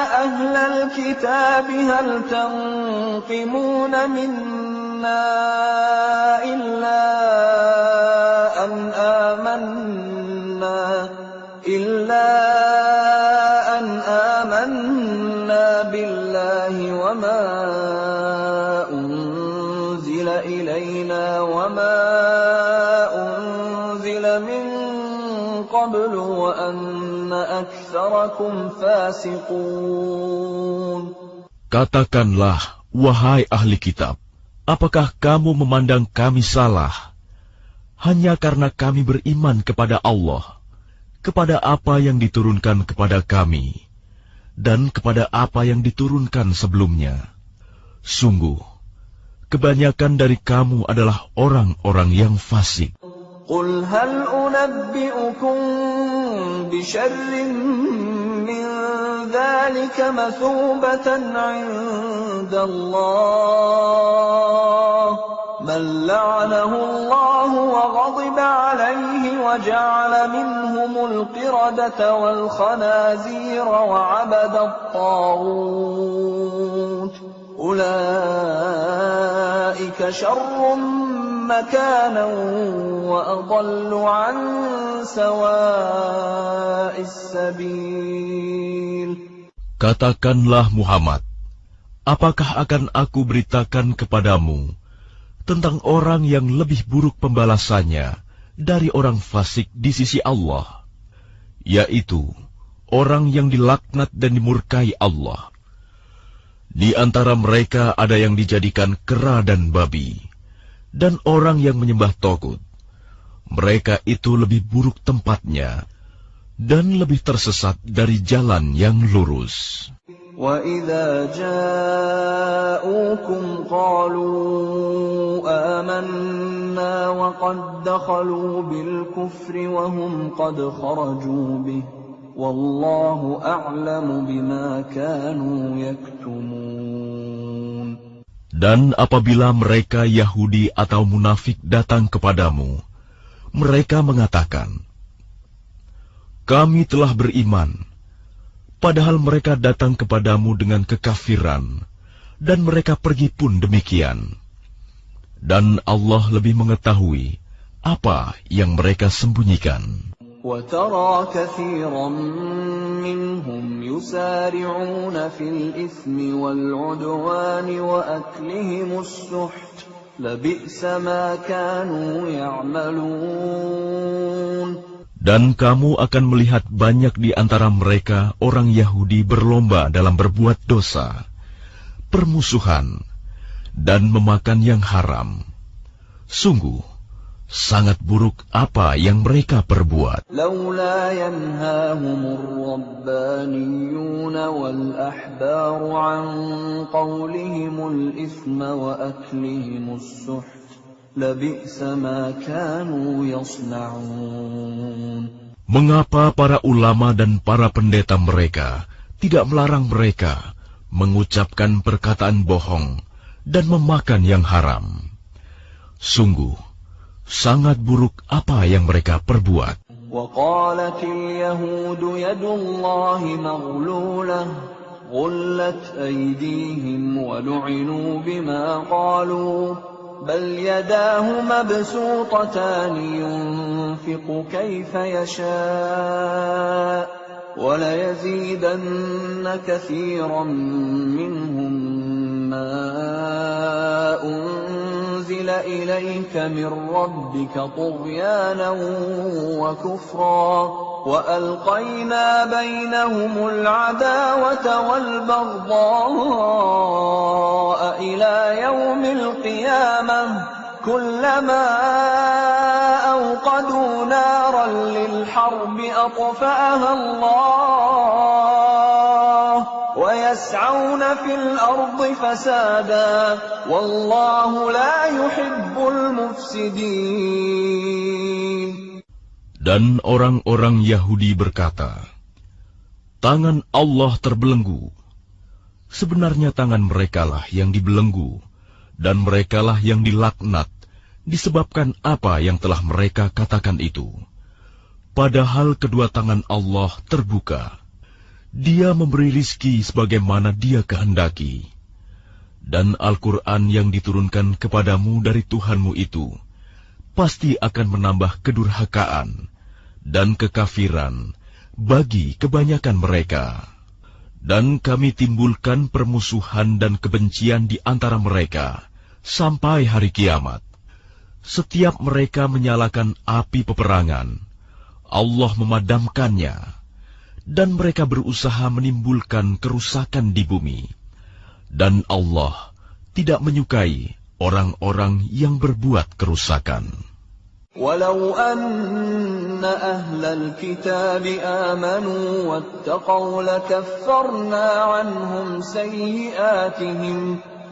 ahlal kitab hal tanqimuna minna illa an amanna billahi wa ma unzila ilayna wa ma من قبل وأن أكثركم فاسقون. Katakanlah, wahai ahli kitab, apakah kamu memandang kami salah hanya karena kami beriman kepada Allah, kepada apa yang diturunkan kepada kami, dan kepada apa yang diturunkan sebelumnya. Sungguh, kebanyakan dari kamu adalah orang-orang yang fasik. Qul hal unabbi'ukum bisyarrin min dzalika mathubatan 'indallah man la'anahu Allah wa ghadiba 'alayhi wa ja'ala minhumul qiradata wal khanazira wa 'abada at-taghut ulaika syarrun makanan wa adallu 'an sawa'is sabil. Katakanlah Muhammad, apakah akan aku beritakan kepadamu tentang orang yang lebih buruk pembalasannya dari orang fasik di sisi Allah, yaitu orang yang dilaknat dan dimurkai Allah. Di antara mereka ada yang dijadikan kera dan babi, dan orang yang menyembah togut. Mereka itu lebih buruk tempatnya, dan lebih tersesat dari jalan yang lurus. وَإِذَا جَاءُوكُمْ قَالُوا آمَنَّا وَقَدْ دَخَلُوا بِالْكُفْرِ وَهُمْ قَدْ خَرَجُوا بِهِ وَاللَّهُ أَعْلَمُ بِمَا كَانُوا يَكْتُمُونَ. Dan apabila mereka Yahudi atau munafik datang kepadamu, mereka mengatakan, kami telah beriman, padahal mereka datang kepadamu dengan kekafiran, dan mereka pergi pun demikian. Dan Allah lebih mengetahui apa yang mereka sembunyikan. وَتَرَى كَثِيرًا مِّنْهُمْ يُسَارِعُونَ فِي الْإِثْمِ وَالْعُدْوَانِ وَأَكْلِهِمُ السُّحْتَ لَبِئْسَ مَا كَانُوا يَعْمَلُونَ. Dan kamu akan melihat banyak di antara mereka orang Yahudi berlomba dalam berbuat dosa, permusuhan, dan memakan yang haram. Sungguh, sangat buruk apa yang mereka perbuat. لولا ينهاهم الربانيون والأحبار عن قولهم الإثم وأكلهم السحت لبئس ما كانوا يصنعون. Mengapa para ulama dan para pendeta mereka tidak melarang mereka mengucapkan perkataan bohong dan memakan yang haram? Sungguh, sangat buruk apa yang mereka perbuat. وقالت اليهود يد الله مغلولة غلت أيديهم ولعنوا بما قالوا بل يداه مبسوطتان ينفق كيف يشاء وليزيدن كثيرا منهم ما أنزل إليك من ربك طغيانا وكفرا وألقينا بينهم العداوة والبغضاء إلى يوم القيامة كلما أوقدوا نارا للحرب أطفأها الله ويسعون في الأرض فسادا والله لا يحب المفسدين. Dan orang-orang Yahudi berkata, tangan Allah terbelenggu. Sebenarnya tangan merekalah yang dibelenggu, dan merekalah yang dilaknat, disebabkan apa yang telah mereka katakan itu. Padahal kedua tangan Allah terbuka. Dia memberi rizki sebagaimana Dia kehendaki. Dan Al-Quran yang diturunkan kepadamu dari Tuhanmu itu, pasti akan menambah kedurhakaan dan kekafiran bagi kebanyakan mereka. Dan kami timbulkan permusuhan dan kebencian di antara mereka sampai hari kiamat. Setiap mereka menyalakan api peperangan, Allah memadamkannya, dan mereka berusaha menimbulkan kerusakan di bumi. Dan Allah tidak menyukai orang-orang yang berbuat kerusakan. ولو أن أهل الكتاب آمنوا واتقوا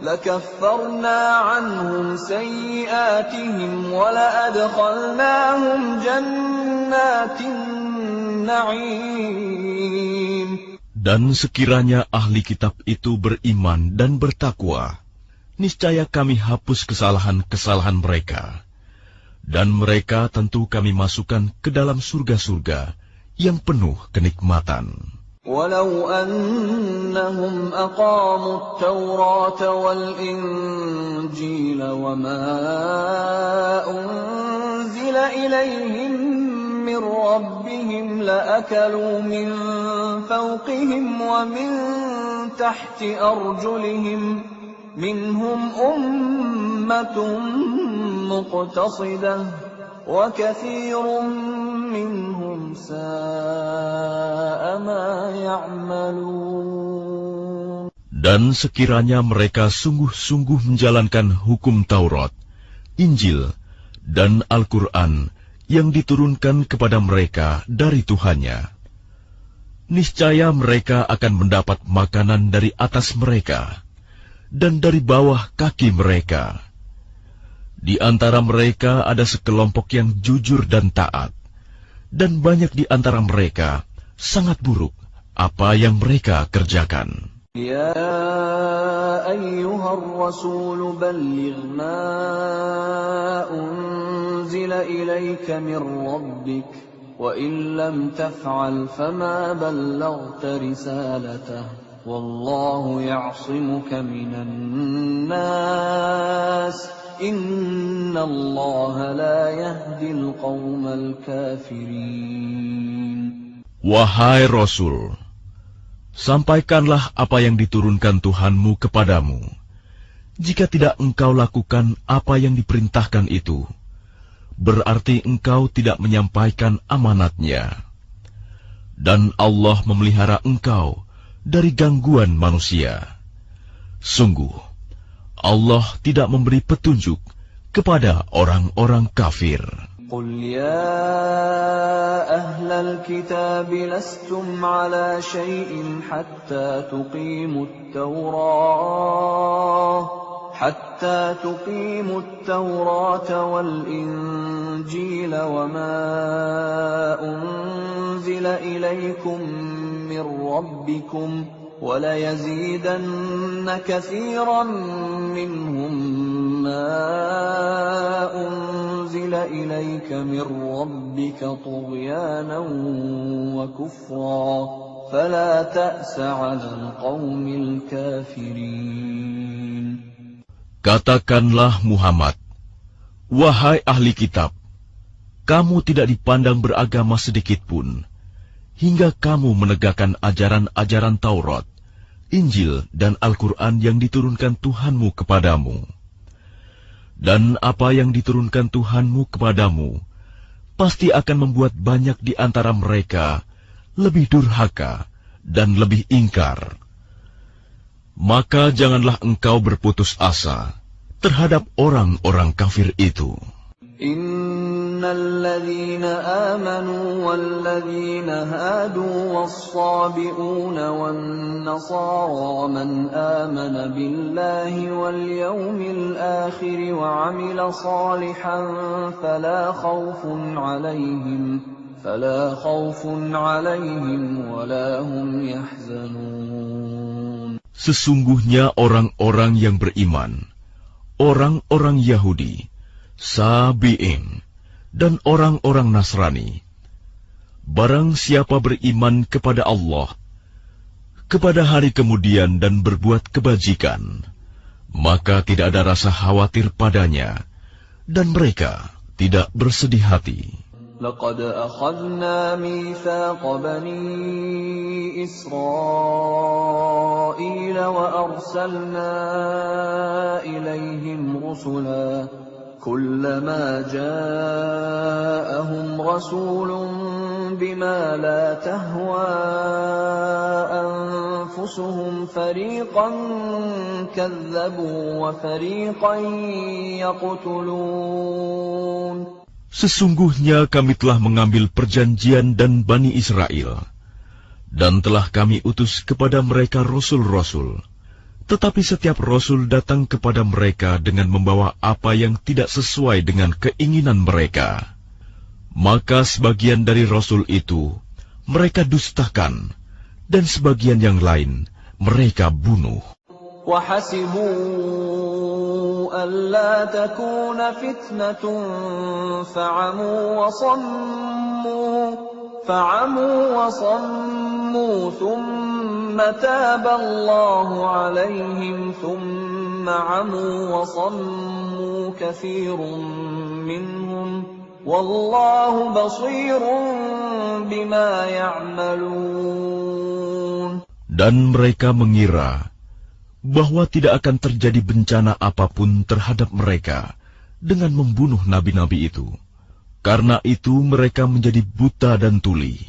لكفرنا عنهم سيئاتهم ولأدخلناهم جنات النعيم. Dan sekiranya ahli kitab itu beriman dan bertakwa, niscaya kami hapus kesalahan-kesalahan mereka. Dan mereka tentu kami masukkan ke dalam surga-surga yang penuh kenikmatan. Walau annahum aqamu at-taurata wal-injila wa ma unzila ilayhim min rabbihim la'akalu min fawqihim wa min tahti arjulihim minhum ummatun muqtasidah wa kathirun minhum sa'a ma ya'malun. Dan sekiranya mereka sungguh-sungguh menjalankan hukum Taurat, Injil, dan Al-Quran yang diturunkan kepada mereka dari Tuhannya, niscaya mereka akan mendapat makanan dari atas mereka dan dari bawah kaki mereka. Di antara mereka ada sekelompok yang jujur dan taat, dan banyak di antara mereka sangat buruk apa yang mereka kerjakan. Ya ayyuhar rasul balligh ma unzila ilayka min rabbik wa in lam taf'al fama ballaghta risalatahu wallahu ya'simuka minan nas innallaha la yahdil qaumal kafirin. Wahai Rasul, sampaikanlah apa yang diturunkan Tuhanmu kepadamu. Jika tidak engkau lakukan apa yang diperintahkan itu, berarti engkau tidak menyampaikan amanatnya. Dan Allah memelihara engkau dari gangguan manusia. Sungguh, Allah tidak memberi petunjuk kepada orang-orang kafir. Qul ya ahlal kitab lastum ala syai'in hatta tuqimut Tawrata wal Injila wa ma unzila ilaykum min rabbikum وَلَيَزِيدَنَّ كَثِيرًا مِّنْهُمْ مَا أُنزِلَ إِلَيْكَ مِنْ رَبِّكَ طُغْيَانًا وَكُفْرًا فَلَا تَأْسَ عَلَى الْقَوْمِ الْكَافِرِينَ. Katakanlah Muhammad, wahai ahli kitab, kamu tidak dipandang beragama sedikitpun, hingga kamu menegakkan ajaran-ajaran Taurat, Injil, dan Al-Quran yang diturunkan Tuhanmu kepadamu. Dan apa yang diturunkan Tuhanmu kepadamu, pasti akan membuat banyak di antara mereka lebih durhaka dan lebih ingkar. Maka janganlah engkau berputus asa terhadap orang-orang kafir itu. Innalladzina amanu walladzina hadu was-sabi'una wan-nasara man amana billahi wal yawmil akhir wa 'amila salihan fala khawfun 'alaihim wa la hum yahzanun. Sesungguhnya orang-orang yang beriman, orang-orang Yahudi, Sabi'in, dan orang-orang Nasrani, barang siapa beriman kepada Allah, kepada hari kemudian dan berbuat kebajikan, maka tidak ada rasa khawatir padanya, dan mereka tidak bersedih hati. لقد أخذنا ميثاق بني إسرائيل وأرسلنا إليهم رسلا كلما جاءهم رسول بما لا تهوى أنفسهم فريقا كذبوا وفريقا يقتلون. Sesungguhnya kami telah mengambil perjanjian dan Bani Israel, dan telah kami utus kepada mereka rasul-rasul. Tetapi setiap rasul datang kepada mereka dengan membawa apa yang tidak sesuai dengan keinginan mereka. Maka sebagian dari rasul itu mereka dustakan, dan sebagian yang lain mereka bunuh. وَحَسِبُوا أَلَّا تَكُونَ فِتْنَةٌ فَعَمُوا وَصَمُّوا ثُمَّ تَابَ اللَّهُ عَلَيْهِمْ ثُمَّ عَمُوا وَصَمُّوا كَثِيرٌ مِّنْهُمْ وَاللَّهُ بَصِيرٌ بِمَا يَعْمَلُونَ. Dan mereka mengira bahwa tidak akan terjadi bencana apapun terhadap mereka dengan membunuh nabi-nabi itu. Karena itu mereka menjadi buta dan tuli.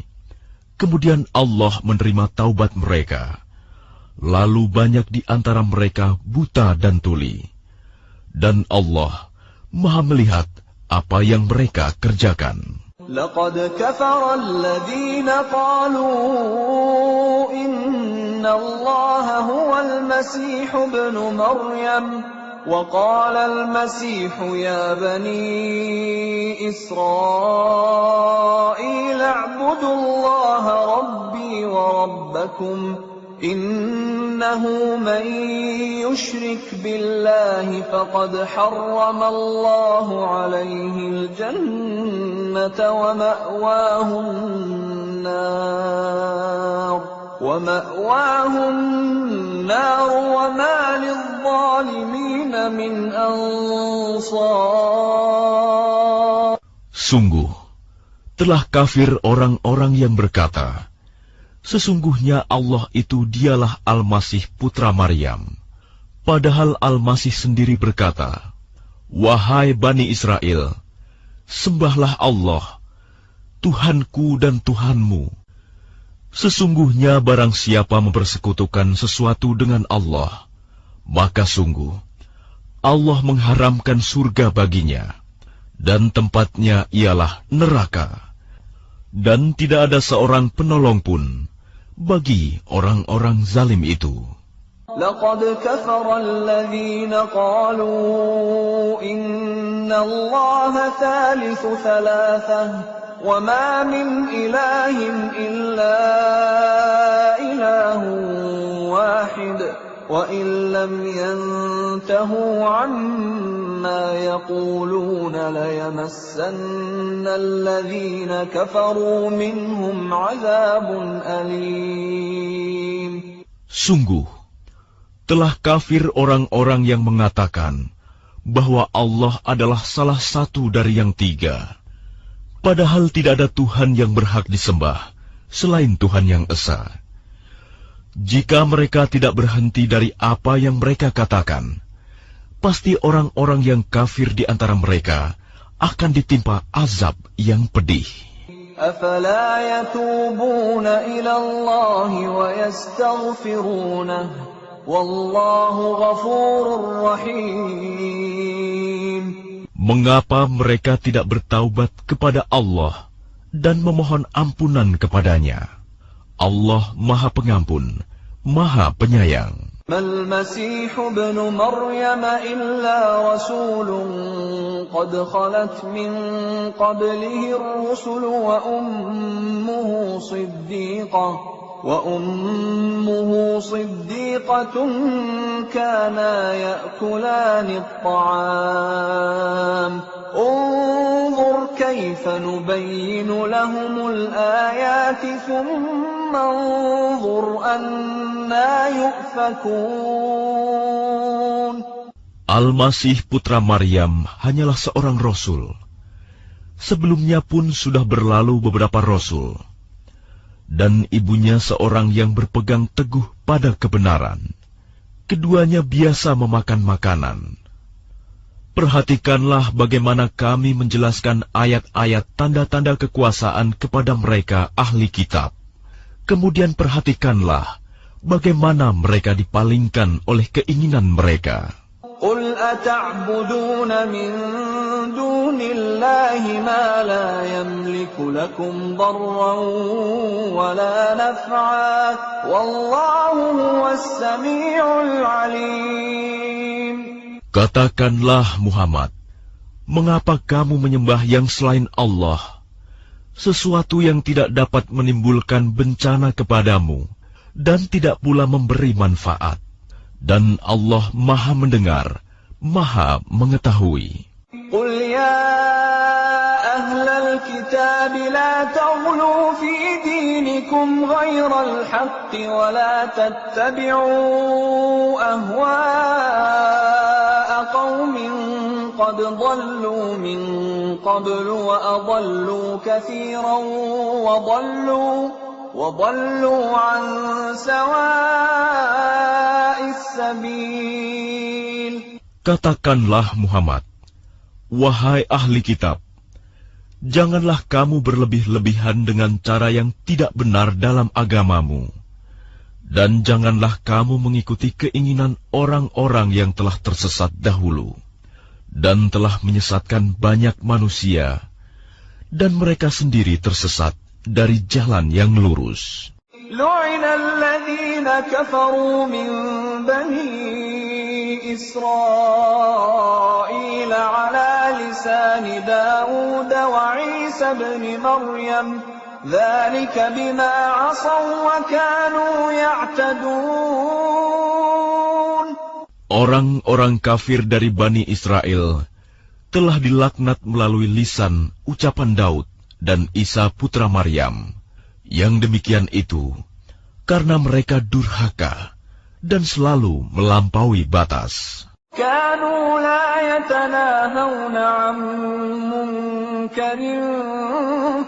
Kemudian Allah menerima taubat mereka. Lalu banyak di antara mereka buta dan tuli. Dan Allah Maha melihat apa yang mereka kerjakan. لقد كفر الذين قالوا إن الله هو المسيح ابن مريم وقال المسيح يا بني إسرائيل اعبدوا الله ربي وربكم إنه من يشرك بالله فقد حرم الله عليه الجنة ومأواه النار وما للظالمين من أنصار. Sungguh, telah kafir orang-orang yang berkata, sesungguhnya Allah itu dialah Al-Masih putra Maryam. Padahal Al-Masih sendiri berkata, wahai Bani Israel, sembahlah Allah, Tuhanku dan Tuhanmu. Sesungguhnya barang siapa mempersekutukan sesuatu dengan Allah, maka sungguh Allah mengharamkan surga baginya, dan tempatnya ialah neraka. Dan tidak ada seorang penolong pun bagi orang-orang zalim itu. لقد كفر الذين قالوا إن الله ثالث ثلاثة وما من إله إلا إله واحد وإن لم ينتهوا عما يقولون ليمسن الذين كفروا منهم عذاب أليم. Sungguh, telah kafir orang-orang yang mengatakan bahwa Allah adalah salah satu dari yang tiga. Padahal tidak ada Tuhan yang berhak disembah selain Tuhan yang Esa. Jika mereka tidak berhenti dari apa yang mereka katakan, pasti orang-orang yang kafir di antara mereka akan ditimpa azab yang pedih. أَفَلَا يَتُوبُونَ إِلَى اللَّهِ وَيَسْتَغْفِرُونَهُ وَاللَّهُ غَفُورٌ رَّحِيمٌ. Mengapa mereka tidak bertaubat kepada Allah dan memohon ampunan kepadanya? Allah Maha Pengampun, Maha Penyayang. ما المسيح ابن مريم إلا رسول قد خلت من قبله الرسل وأمه صديقة كانا يأكلان الطعام انظر كيف نبين لهم الآيات ثم انظر أنا يؤفكون. Al-Masih putra Maryam hanyalah seorang rasul. Sebelumnya pun sudah berlalu beberapa rasul. Dan ibunya seorang yang berpegang teguh pada kebenaran. Keduanya biasa memakan makanan. Perhatikanlah bagaimana kami menjelaskan ayat-ayat tanda-tanda kekuasaan kepada mereka ahli kitab. Kemudian perhatikanlah bagaimana mereka dipalingkan oleh keinginan mereka. قل أتعبدون من دون الله ما لا يملك لكم ضرا ولا نفعا والله هو السميع العليم. Katakanlah Muhammad, mengapa kamu menyembah yang selain Allah, sesuatu yang tidak dapat menimbulkan bencana kepadamu dan tidak pula memberi manfaat? Dan Allah Maha Mendengar, Maha Mengetahui. Qul ya ahlal kitab la taghlu fi dinikum ghairal haqqi wa la tattabi'u ahwa'a qaumin qad dhallu min qablu wa adallu katsiran وَضَلُّوا عَنْ سَوَاءِ السَّبِيلِ. Katakanlah Muhammad, wahai ahli kitab, janganlah kamu berlebih-lebihan dengan cara yang tidak benar dalam agamamu, dan janganlah kamu mengikuti keinginan orang-orang yang telah tersesat dahulu, dan telah menyesatkan banyak manusia, dan mereka sendiri tersesat dari jalan yang lurus. Lu'ina alladhina kafaru min bani Israil ala lisani Dawud wa Isa ibn Maryam dhalika bima 'asaw wa kanu ya'tadun. Orang-orang kafir dari Bani Israel telah dilaknat melalui lisan ucapan Daud dan Isa putra Maryam. Yang demikian itu karena mereka durhaka dan selalu melampaui batas. Kanu la yatanahawna 'an munkarin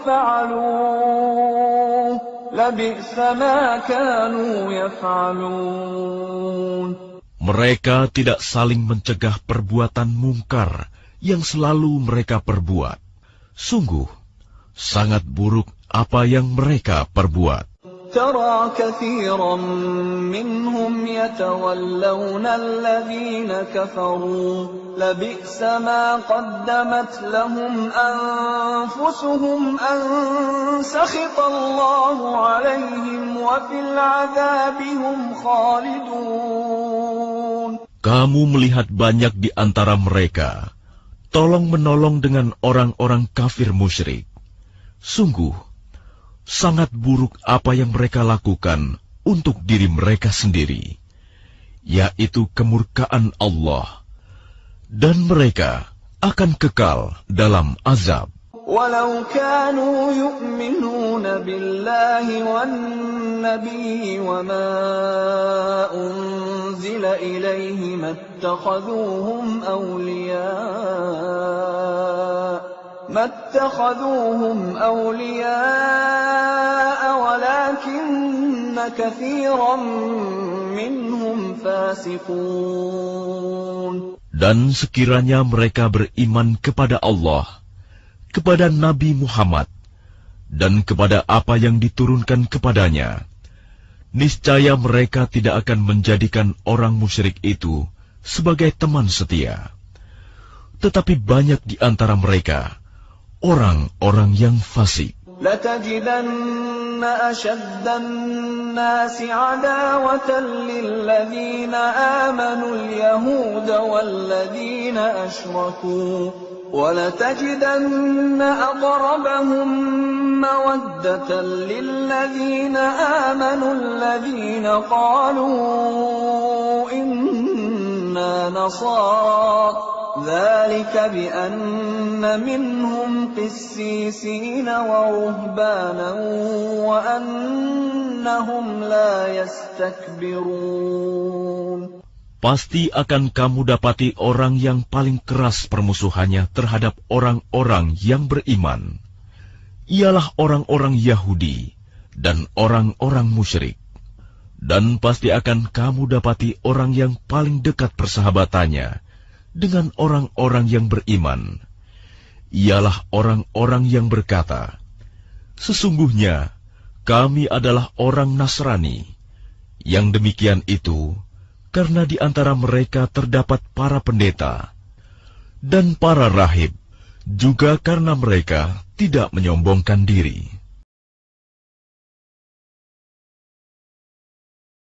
fa'aluhu labi'sa ma kanu yaf'alun. Mereka tidak saling mencegah perbuatan mungkar yang selalu mereka perbuat. Sungguh sangat buruk apa yang mereka perbuat. Tara katsiran minhum yatawallawna alladhina kafaru labi'sa ma qaddamat lahum anfusuhum an sakhita Allahu 'alayhim wa fil 'adzabi hum khalidun. Kamu melihat banyak di antara mereka tolong-menolong dengan orang-orang kafir musyrik. Sungguh, sangat buruk apa yang mereka lakukan untuk diri mereka sendiri, yaitu kemurkaan Allah, dan mereka akan kekal dalam azab. Walau kanu yu'minuna billahi wan nabiyyi wa ma unzila ilayhi mattakhaduhum awliya'a walakinna katsiran minhum fasiqun. Dan sekiranya mereka beriman kepada Allah, kepada Nabi Muhammad, dan kepada apa yang diturunkan kepadanya, niscaya mereka tidak akan menjadikan orang musyrik itu sebagai teman setia. Tetapi banyak di antara mereka orang-orang yang fasik. لَتَجِدَنَّ أَشَدَّ النَّاسِ عَدَاوَةً لِلَّذِينَ آمَنُوا الْيَهُودَ وَالَّذِينَ أَشْرَكُوا وَلَتَجِدَنَّ أَقْرَبَهُم مَّوَدَّةً لِلَّذِينَ آمَنُوا الَّذِينَ قَالُوا إِنَّا نَصَارَى ذلك بأن منهم قسيسين ورهبانا وأنهم لا يستكبرون. Pasti akan kamu dapati orang yang paling keras permusuhannya terhadap orang-orang yang beriman, ialah orang-orang Yahudi dan orang-orang musyrik. Dan pasti akan kamu dapati orang yang paling dekat persahabatannya dengan orang-orang yang beriman, ialah orang-orang yang berkata, sesungguhnya kami adalah orang Nasrani. Yang demikian itu karena di antara mereka terdapat para pendeta dan para rahib, juga karena mereka tidak menyombongkan diri.